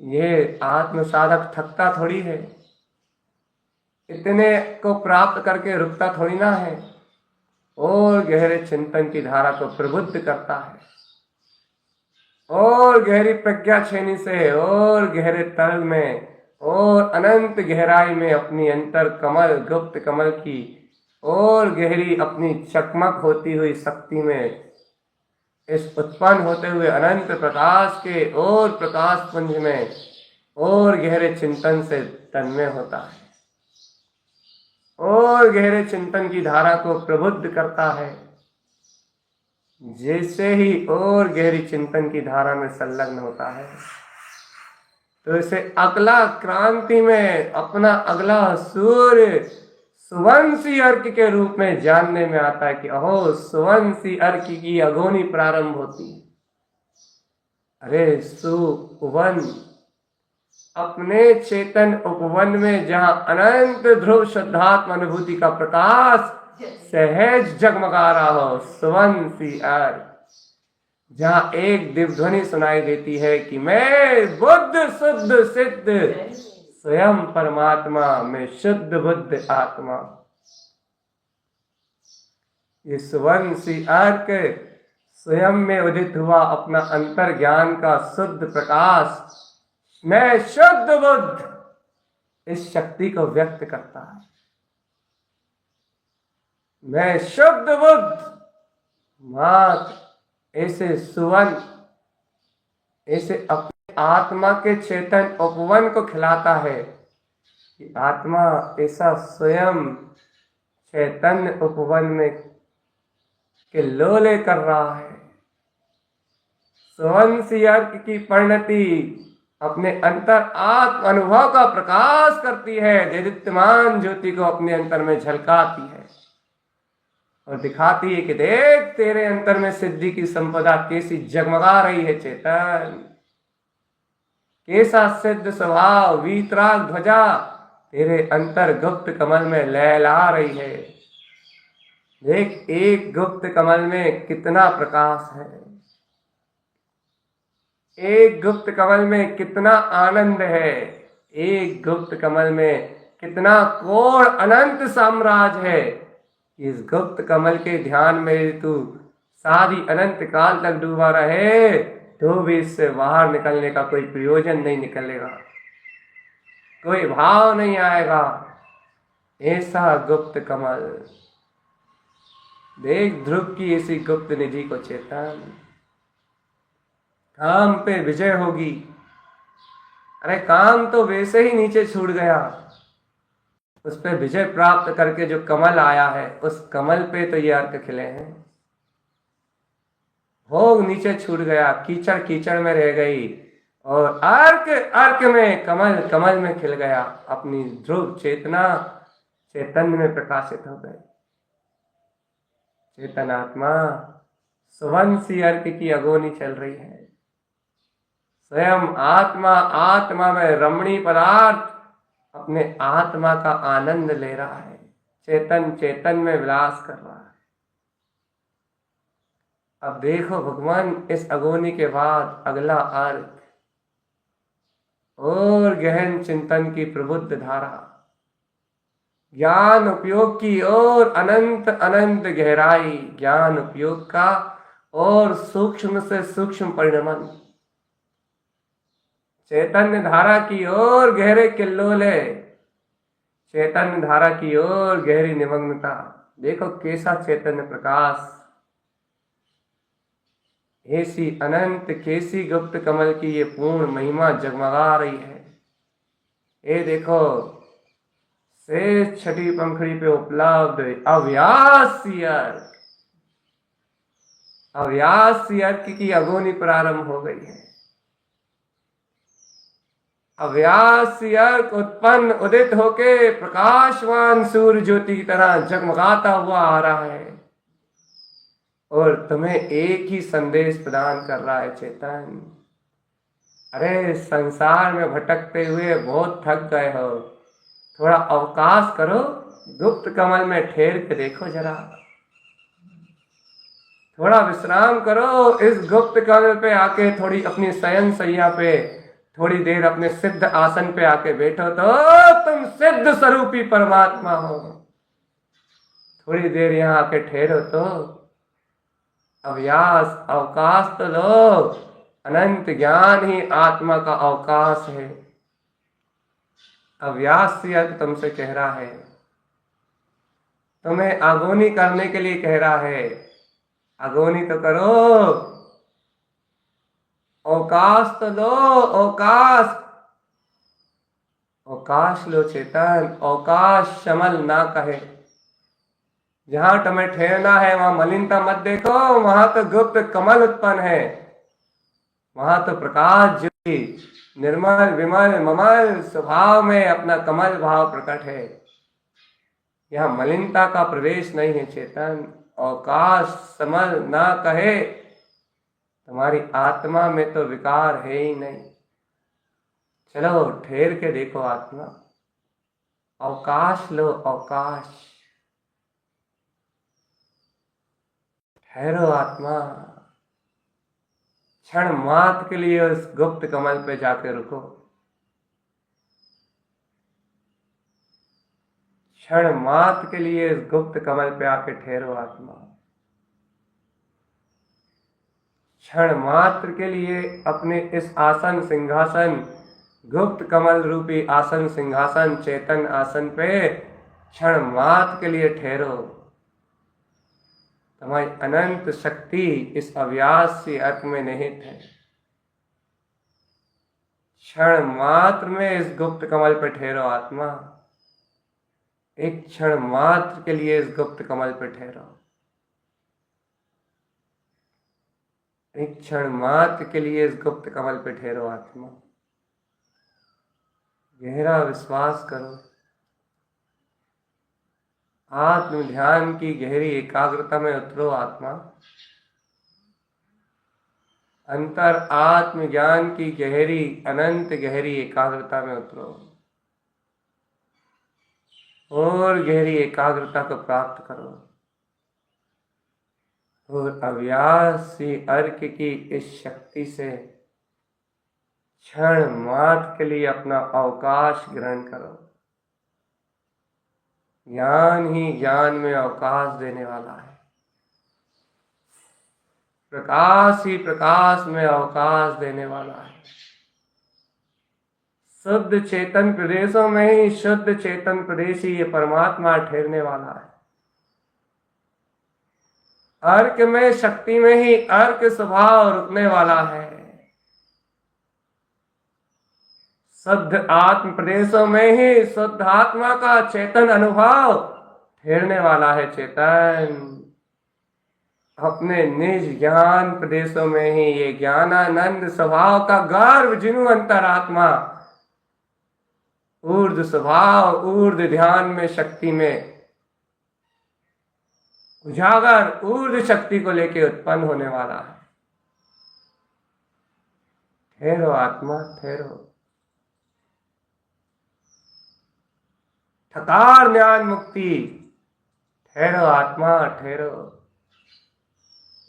ये आत्म साधक थकता थोड़ी है, इतने को प्राप्त करके रुकता थोड़ी ना है, और गहरे चिंतन की धारा को प्रबुद्ध करता है। और गहरी प्रज्ञा छेनी से और गहरे तल में और अनंत गहराई में अपनी अंतर कमल गुप्त कमल की और गहरी अपनी चकमक होती हुई शक्ति में इस उत्पन्न होते हुए अनंत प्रकाश के और प्रकाश पुंज में और गहरे चिंतन से तन्मय होता है और गहरे चिंतन की धारा को प्रबुद्ध करता है। जैसे ही और गहरी चिंतन की धारा में संलग्न होता है तो इसे अगला क्रांति में अपना अगला सूर्य सुवंशी अर्क के रूप में जानने में आता है कि अहो सुवंशी अर्क की अगोनी प्रारंभ होती है। अरे सुवन अपने चेतन उपवन में जहां अनंत ध्रुव शुद्धात्म अनुभूति का प्रकाश सहज जगमगा रहा हो, सुवंशी अर्क जहां एक दिव्य ध्वनि सुनाई देती है कि मैं बुद्ध शुद्ध सिद्ध स्वयं परमात्मा में शुद्ध बुद्ध आत्मा। ये सुवंशी अर्क स्वयं में उदित हुआ अपना अंतर ज्ञान का शुद्ध प्रकाश मैं शुद्ध बुद्ध इस शक्ति को व्यक्त करता है। मैं शुद्ध बुद्ध मात्र ऐसे सुवन ऐसे अपने आत्मा के चेतन उपवन को खिलाता है कि आत्मा ऐसा स्वयं चैतन्य उपवन में किल्लोले कर रहा है। सुवंशी अर्क की परिणति अपने अंतर आत्म अनुभव का प्रकाश करती है, दैदीप्यमान ज्योति को अपने अंतर में झलकाती है और दिखाती है कि देख तेरे अंतर में सिद्धि की संपदा कैसी जगमगा रही है चेतन, कैसा सिद्ध स्वभाव वीतराग ध्वजा तेरे अंतर गुप्त कमल में लहला रही है। देख एक गुप्त कमल में कितना प्रकाश है, एक गुप्त कमल में कितना आनंद है, एक गुप्त कमल में कितना कोण अनंत साम्राज्य है। इस गुप्त कमल के ध्यान में तू सारी अनंत काल तक डूबा रहे तो भी इससे बाहर निकलने का कोई प्रयोजन नहीं निकलेगा, कोई भाव नहीं आएगा। ऐसा गुप्त कमल देख ध्रुव की ऐसी गुप्त निधि को चेतन, काम पे विजय होगी। अरे काम तो वैसे ही नीचे छूट गया, उस पे विजय प्राप्त करके जो कमल आया है उस कमल पे तो ये अर्क खिले हैं। भोग नीचे छूट गया, कीचड़ कीचड़ में रह गई और अर्क अर्क में कमल कमल में खिल गया, अपनी ध्रुव चेतना चैतन्य में प्रकाशित हो गई। चेतन आत्मा सुवंशी अर्क की अगोनी चल रही है। स्वयं आत्मा आत्मा में रमणीय पदार्थ अपने आत्मा का आनंद ले रहा है, चेतन चेतन में विलास कर रहा है। अब देखो भगवान इस अगोनी के बाद अगला अर्क और गहन चिंतन की प्रबुद्ध धारा, ज्ञान उपयोग की और अनंत अनंत गहराई, ज्ञान उपयोग का और सूक्ष्म से सूक्ष्म परिणमन, चैतन्य धारा की ओर गहरे किल्लोले, चैतन्य धारा की ओर गहरी निमग्नता। देखो कैसा चैतन्य प्रकाश, ऐसी अनंत कैसी गुप्त कमल की ये पूर्ण महिमा जगमगा रही है। ये देखो शेष छठी पंखड़ी पे उपलब्ध अव्यासी अर्क, अव्यासी अर्क की अगोनी प्रारंभ हो गई है। अव्यासी अर्क उत्पन्न उदित होके प्रकाशवान सूर्य ज्योति की तरह जगमगाता हुआ आ रहा है और तुम्हें एक ही संदेश प्रदान कर रहा है चेतन। अरे संसार में भटकते हुए बहुत थक गए हो, थोड़ा अवकाश करो, गुप्त कमल में ठहर के देखो जरा, थोड़ा विश्राम करो, इस गुप्त कमल पे आके थोड़ी अपनी शयन सैया पे थोड़ी देर अपने सिद्ध आसन पे आके बैठो तो तुम सिद्ध स्वरूपी परमात्मा हो। थोड़ी देर यहाँ आके ठहरो तो, अव्यास अवकाश तो लो, अनंत ज्ञान ही आत्मा का अवकाश है। अब व्यास अर्थ तुमसे कह रहा है, तुम्हें अगोनी करने के लिए कह रहा है। अगोनी तो करो, अवकाश तो लो, अवकाश, अवकाश लो चेतन। अवकाश शमल ना कहे। जहां तुम्हें ठहरना है वहां मलिनता मत देखो, वहां तो गुप्त कमल उत्पन्न है, वहां तो प्रकाश ज्योति निर्मल विमल ममल स्वभाव में अपना कमल भाव प्रकट है। यहां मलिनता का प्रवेश नहीं है चेतन। अवकाश समल ना कहे, तुम्हारी आत्मा में तो विकार है ही नहीं। चलो ठहर के देखो आत्मा, अवकाश लो, अवकाश। ठहरो आत्मा, क्षण मात्र के लिए उस गुप्त कमल पे जाके रुको। क्षण मात्र के लिए इस गुप्त कमल पे आके ठहरो आत्मा। क्षण मात्र के लिए अपने इस आसन सिंहासन, गुप्त कमल रूपी आसन सिंहासन चेतन आसन पे क्षण मात्र के लिए ठहरो। तुम्हारी अनंत शक्ति इस अव्यासी अर्थ में निहित है। क्षण मात्र में इस गुप्त कमल पर ठहरो आत्मा। एक क्षण मात्र के लिए इस गुप्त कमल पर ठहरो। एक क्षण मात्र के लिए इस गुप्त कमल पर ठहरो आत्मा। गहरा विश्वास करो। आत्म ध्यान की गहरी एकाग्रता में उतरो आत्मा। अंतर आत्म ज्ञान की गहरी अनंत गहरी एकाग्रता में उतरो और गहरी एकाग्रता को प्राप्त करो और अव्यासी अर्क की इस शक्ति से क्षण मात्र के लिए अपना अवकाश ग्रहण करो। ज्ञान ही ज्ञान में अवकाश देने वाला है। प्रकाश ही प्रकाश में अवकाश देने वाला है। शुद्ध चेतन प्रदेशों में ही शुद्ध चेतन प्रदेश ही ये परमात्मा ठहरने वाला है। अर्क में शक्ति में ही अर्क स्वभाव रुकने वाला है। शुद्ध आत्म प्रदेशों में ही शुद्ध आत्मा का चेतन अनुभव ठहरने वाला है। चेतन अपने निज ज्ञान प्रदेशों में ही ये ज्ञानानंद स्वभाव का गर्व जिनु अंतरात्मा ऊर्ध्व स्वभाव ऊर्ध्व ध्यान में शक्ति में उजागर ऊर्ध्व शक्ति को लेकर उत्पन्न होने वाला है। ठहरो आत्मा, ठहरो। ठकार ज्ञान मुक्ति। ठहरो आत्मा, ठहरो।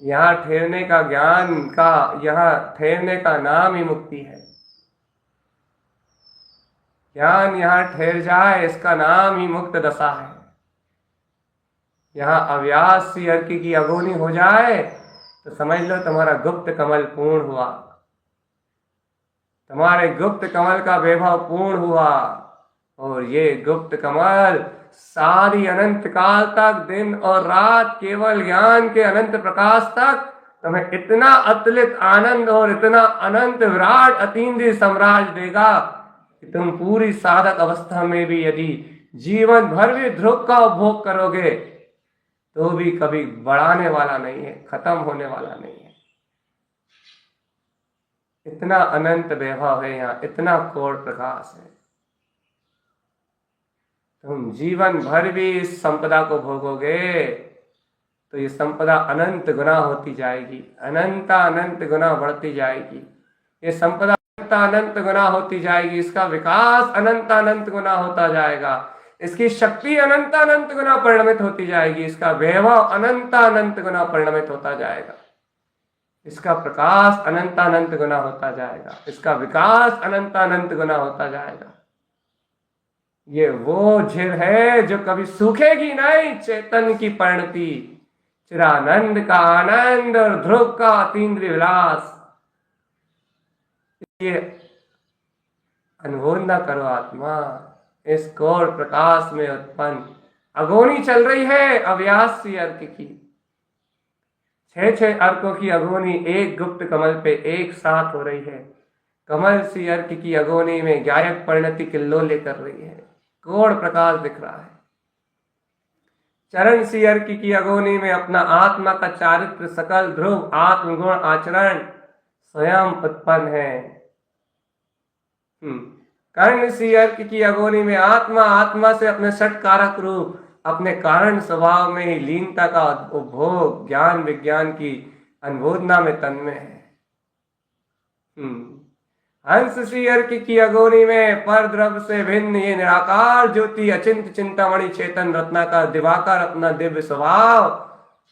यहाँ ठहरने का ज्ञान का, यहाँ ठहरने का नाम ही मुक्ति है। ज्ञान यहाँ ठहर जाए इसका नाम ही मुक्त दशा है। यहाँ अव्यासी अर्क की अगोनी हो जाए तो समझ लो तुम्हारा गुप्त कमल पूर्ण हुआ। तुम्हारे गुप्त कमल का वैभव पूर्ण हुआ और ये गुप्त कमल सारी अनंत काल तक दिन और रात केवल ज्ञान के अनंत प्रकाश तक तुम्हें इतना अतुलित आनंद और इतना अनंत विराट अतीन्द्रिय साम्राज्य देगा कि तुम पूरी साधक अवस्था में भी यदि जीवन भर भी ध्रुव का उपभोग करोगे तो भी कभी बढ़ाने वाला नहीं है, खत्म होने वाला नहीं है। इतना अनंत वैभव है यहाँ, इतना कोर प्रकाश है। तुम जीवन भर भी इस संपदा को भोगोगे तो ये संपदा अनंत गुना होती जाएगी, अनंत अनंत गुना बढ़ती जाएगी। ये संपदा अनंत गुना होती जाएगी, इसका विकास अनंत अनंत गुना होता जाएगा, इसकी शक्ति अनंत अनंत गुना परिणमित होती जाएगी, इसका वैभव अनंत अनंत गुना परिणमित होता जाएगा, इसका प्रकाश अनंत अनंत गुना होता जाएगा, इसका विकास अनंत अनंत गुना होता जाएगा। ये वो झील है जो कभी सूखेगी नहीं। चेतन की परिणति, चिरानंद का आनंद और ध्रुव का अतीन्द्रिय विलास, ये अनुभव न करो आत्मा, इस गौर प्रकाश में उत्पन्न अगोनी चल रही है अव्यासी अर्क की। 6 अर्कों की अगोनी एक गुप्त कमल पे एक साथ हो रही है। कमल सी अर्क की अगोनी में गायक परिणति किल्लोले कर रही है, गौड़ प्रकाश दिख रहा है। चरण सी अर्क की अगोनी में अपना आत्मा का चारित्र सकल ध्रुव आत्मगुण आचरण स्वयं उत्पन्न है। कर्ण सी अर्क की अगोनी में आत्मा आत्मा से अपने षट कारक रूप अपने कारण स्वभाव में ही लीनता का उपभोग ज्ञान विज्ञान की अनुबोधना में तन्मय है। हंस सी अर्क की अगोनी में पर द्रव्य से भिन्न ये निराकार ज्योति अचिंत चिंतामणि चेतन रत्नाकर दिवाकर अपना दिव्य स्वभाव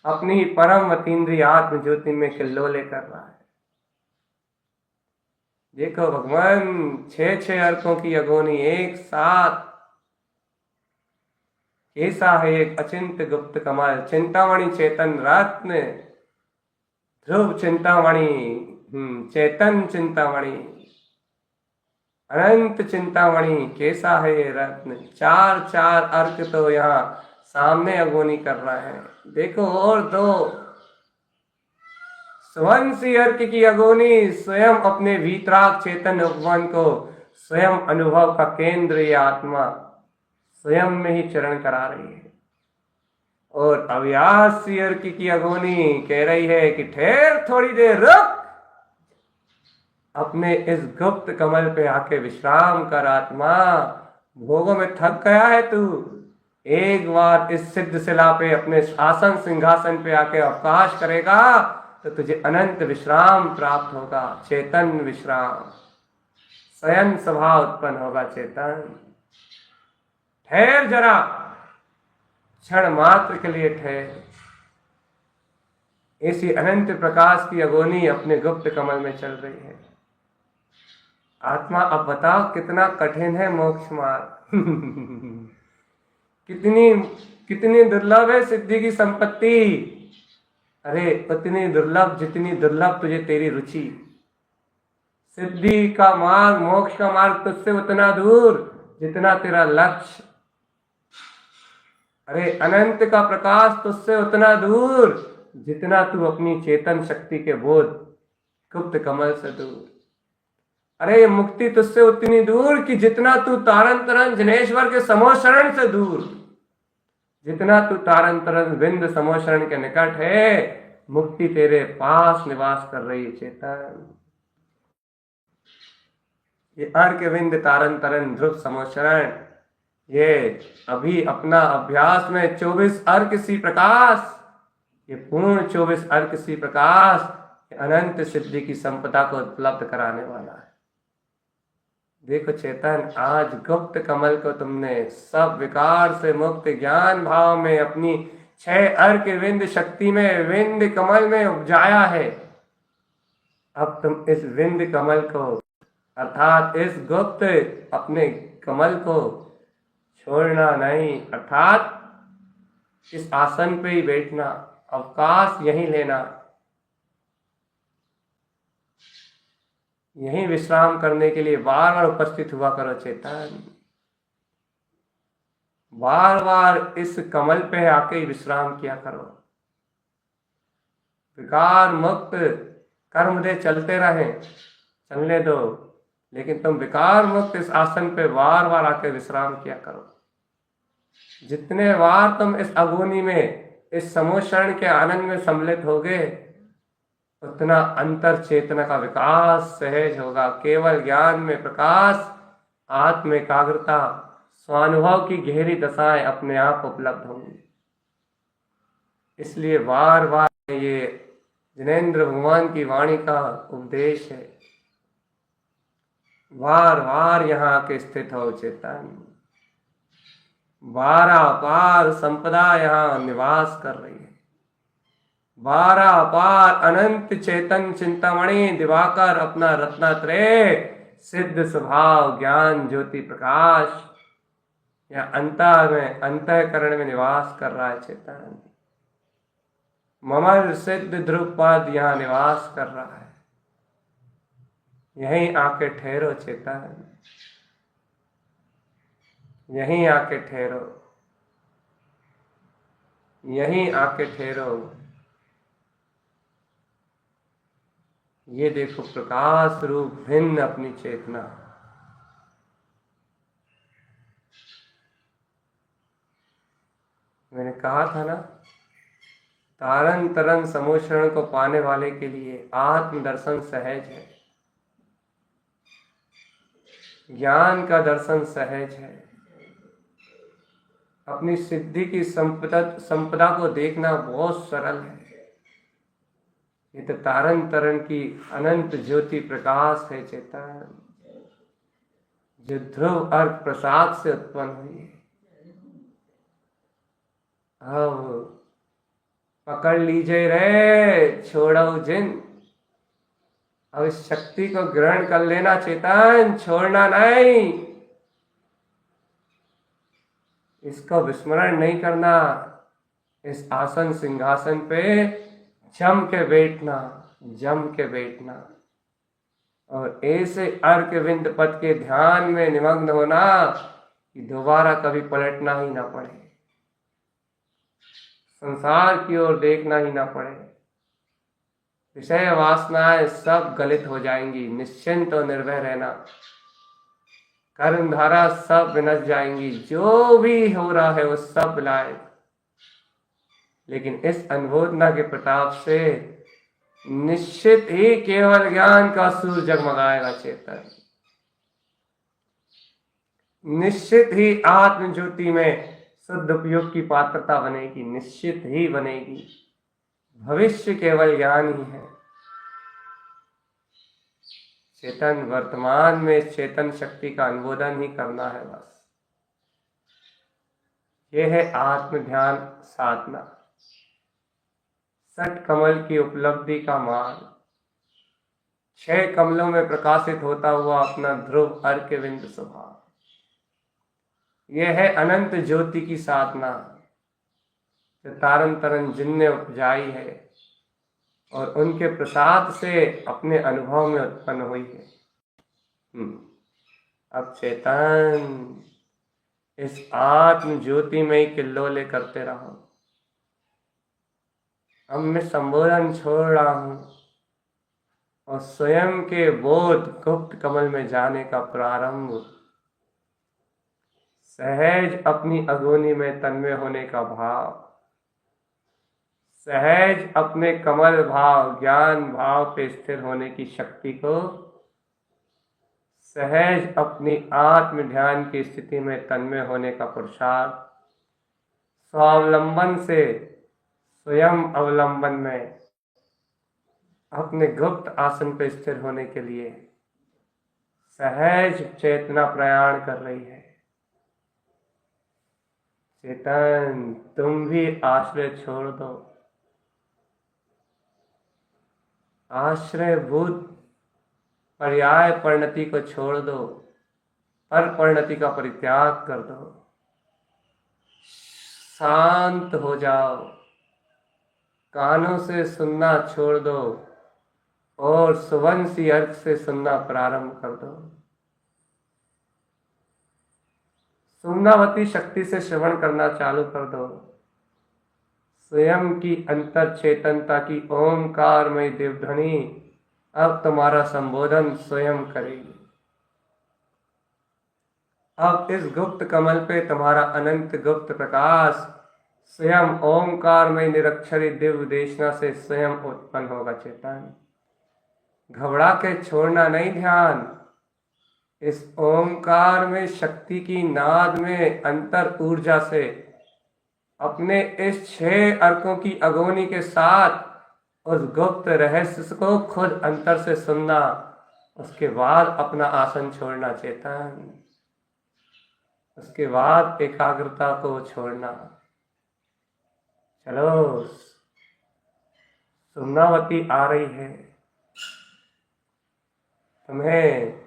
अपनी परम अतीन्द्रिय आत्म ज्योति में किल्लोले कर रहा है। देखो भगवान 6 अर्कों की अगोनी एक साथ कैसा है, एक अचिंत गुप्त कमल चिंतामणि चेतन रत्न ध्रुव चिंतामणि चेतन चिंतामणि अनंत चिंतामणि कैसा है ये रत्न। 4 अर्क तो यहाँ सामने अगोनी कर रहा है। देखो और 2 स्वंसी अर्क की अगोनी स्वयं अपने वीतराग चेतन उपवन को स्वयं अनुभव का केंद्र ये आत्मा स्वयं में ही चरण करा रही है। और अव्यासी अर्क की अगोनी कह रही है कि ठहर थोड़ी देर रुक, अपने इस गुप्त कमल पे आके विश्राम कर आत्मा, भोगों में थक गया है तू। एक बार इस सिद्ध शिला पे अपने शासन सिंहासन पे आके अवकाश करेगा तो तुझे अनंत विश्राम प्राप्त होगा, चेतन विश्राम, शयन स्वभाव उत्पन्न होगा चेतन। ठहर जरा, क्षण मात्र के लिए ठहर। ऐसी अनंत प्रकाश की अगोनी अपने गुप्त कमल में चल रही है। आत्मा अब बताओ कितना कठिन है मोक्ष मार्ग कितनी दुर्लभ है सिद्धि की संपत्ति। अरे उतनी दुर्लभ जितनी दुर्लभ तुझे तेरी रुचि। सिद्धि का मार्ग मोक्ष का मार्ग तुझसे उतना दूर जितना तेरा लक्ष्य। अरे अनंत का प्रकाश तुझसे उतना दूर जितना तू अपनी चेतन शक्ति के बोध गुप्त कमल से दूर। अरे मुक्ति तुझसे उतनी दूर कि जितना तू तारन तरन जनेश्वर के समोशरण से दूर, जितना तू तारन तरन बिंद समोशरण के निकट है, मुक्ति तेरे पास निवास कर रही है चेतन। ये अर्क विंद तारन तरन ध्रुव समोशरण, ये अभी अपना अभ्यास में 24 अर्क सी प्रकाश, ये पूर्ण 24 अर्क सी प्रकाश अनंत सिद्धि की संपदा को उपलब्ध कराने वाला है। देखो चेतन, आज गुप्त कमल को तुमने सब विकार से मुक्त ज्ञान भाव में अपनी 6 अर्क विंद शक्ति में विंद कमल में उपजाया है। अब तुम इस विंद कमल को अर्थात इस गुप्त अपने कमल को छोड़ना नहीं, अर्थात इस आसन पे ही बैठना, अवकाश यहीं लेना, यहीं विश्राम करने के लिए बार बार उपस्थित हुआ करो चेतन। बार बार इस कमल पे आके ही विश्राम किया करो। विकार मुक्त कर्म दे चलते रहे, चलने दो, लेकिन तुम विकार मुक्त इस आसन पे बार बार आके विश्राम किया करो। जितने बार तुम इस अगोनी में इस समोशरण के आनंद में सम्मिलित होगे, उतना अंतर चेतना का विकास सहज होगा। केवल ज्ञान में प्रकाश, आत्म एकाग्रता, स्वानुभव की गहरी दशाएं अपने आप उपलब्ध होंगी। इसलिए बार बार ये जिनेंद्र भगवान की वाणी का उपदेश है, बार बार यहाँ आके स्थित हो चेतन। 12 अपार संपदा यहाँ निवास कर रही है। 12 अपार अनंत चेतन चिंतामणि दिवाकर अपना रत्नात्रय सिद्ध स्वभाव ज्ञान ज्योति प्रकाश या अंतःकरण में निवास कर रहा है चेतन। ममल सिद्ध ध्रुवपद यहाँ निवास कर रहा है। यहीं आके ठहरो चेतन, यहीं आके ठहरो, यहीं आके ठहरो। ये देखो प्रकाश रूप भिन्न अपनी चेतना। मैंने कहा था ना, तारन तरन समोषण को पाने वाले के लिए आत्मदर्शन सहज है, ज्ञान का दर्शन सहज है। अपनी सिद्धि की संपदा को देखना बहुत सरल है। ये तो तारन तरन की अनंत ज्योति प्रकाश है चेतन, जो ध्रुव अर्क प्रसाद से उत्पन्न हुई है। अब पकड़ लीजिए रे छोड़ो जिन, अब इस शक्ति को ग्रहण कर लेना चेतन, छोड़ना नहीं, इसको विस्मरण नहीं करना। इस आसन सिंहासन पे जम के बैठना, जम के बैठना, और ऐसे अर्क विंद पद के ध्यान में निमग्न होना कि दोबारा कभी पलटना ही ना पड़े, संसार की ओर देखना ही ना पड़े। विषय वासनाएं सब गलित हो जाएंगी, निश्चिंत और निर्भय रहना। कर्म धारा सब विनश जाएंगी, जो भी हो रहा है वो सब लाए। लेकिन इस अनुबोधना के प्रताप से निश्चित ही केवल ज्ञान का सूर्य जगमगाएगा चेतन, निश्चित ही आत्म ज्योति में शुद्ध उपयोग की पात्रता बनेगी, निश्चित ही बनेगी। भविष्य केवल ज्ञान ही है। चेतन वर्तमान में चेतन शक्ति का अनुमोदन ही करना है बस। यह है आत्म ध्यान साधना, सठ कमल की उपलब्धि का मार्ग। 6 कमलों में प्रकाशित होता हुआ अपना ध्रुव अर्कविंद स्वभाव, यह है अनंत ज्योति की साधना, जो तारन तरन जिनने उपजाई है और उनके प्रसाद से अपने अनुभव में उत्पन्न हुई है। अब चेतन इस आत्म ज्योति में ही किल्लोले करते रहो। अब मैं संबोधन छोड़ रहा हूं और स्वयं के बोध गुप्त कमल में जाने का प्रारंभ, सहज अपनी अगोनी में तन्मय होने का भाव, सहज अपने कमल भाव ज्ञान भाव पे स्थिर होने की शक्ति को, सहज अपनी आत्म ध्यान की स्थिति में तन्मय होने का पुरुषार्थ, स्वावलंबन से स्वयं अवलंबन में अपने गुप्त आसन पर स्थिर होने के लिए सहज चेतना प्रयाण कर रही है। चेतन तुम भी आश्रय छोड़ दो, आश्रयभूत पर्याय परिणति को छोड़ दो, पर परिणति का परित्याग कर दो, शांत हो जाओ, कानों से सुनना छोड़ दो और सुवंशी अर्थ से सुनना प्रारंभ कर दो। सुमनावती शक्ति से श्रवण करना चालू कर दो। स्वयं की अंतर चेतनता की ओंकारमय देवध्वनि अब तुम्हारा संबोधन स्वयं करेगी। अब इस गुप्त कमल पे तुम्हारा अनंत गुप्त प्रकाश स्वयं ओंकारमय निरक्षरी दिव्य देशना से स्वयं उत्पन्न होगा। चेतन घबरा के छोड़ना नहीं ध्यान, इस ओंकार में शक्ति की नाद में अंतर ऊर्जा से अपने इस 6 अर्कों की अगोनी के साथ उस गुप्त रहस्य को खुद अंतर से सुनना, उसके बाद अपना आसन छोड़ना। चेतन उसके बाद एकाग्रता को छोड़ना। चलो सुमनावती आ रही है, तुम्हें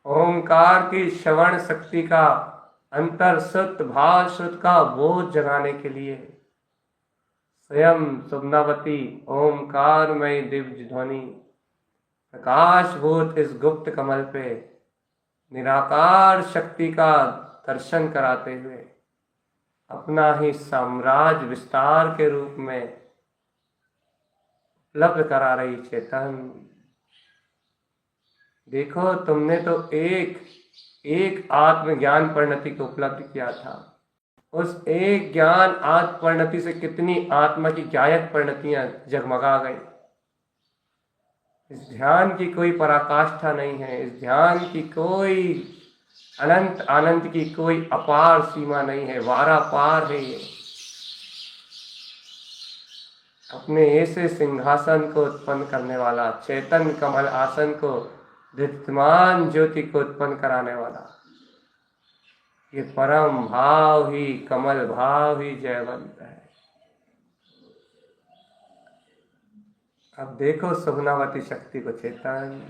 ओंकार की श्रवण शक्ति का अंतर शुद्ध भाव शुद्ध का बोध जगाने के लिए स्वयं सुमनावती ओंकारमय दिव्य ध्वनि प्रकाशभूत इस गुप्त कमल पे निराकार शक्ति का दर्शन कराते हुए अपना ही साम्राज्य विस्तार के रूप में उपलब्ध करा रही चेतन। देखो, तुमने तो एक आत्मज्ञान परिणति को उपलब्ध किया था। उस एक ज्ञान आत्म परिणति से कितनी आत्मा की गायक परिणतियां जगमगा गई। इस ध्यान की कोई पराकाष्ठा नहीं है, इस ध्यान की कोई अनंत आनंद की कोई अपार सीमा नहीं है, वारा पार है ये। अपने ऐसे सिंहासन को उत्पन्न करने वाला, चेतन कमल आसन को, दीप्तमान ज्योति को उत्पन्न कराने वाला, ये परम भाव ही, कमल भाव ही जयवंत है। अब देखो सुगुणावती शक्ति को चेतन।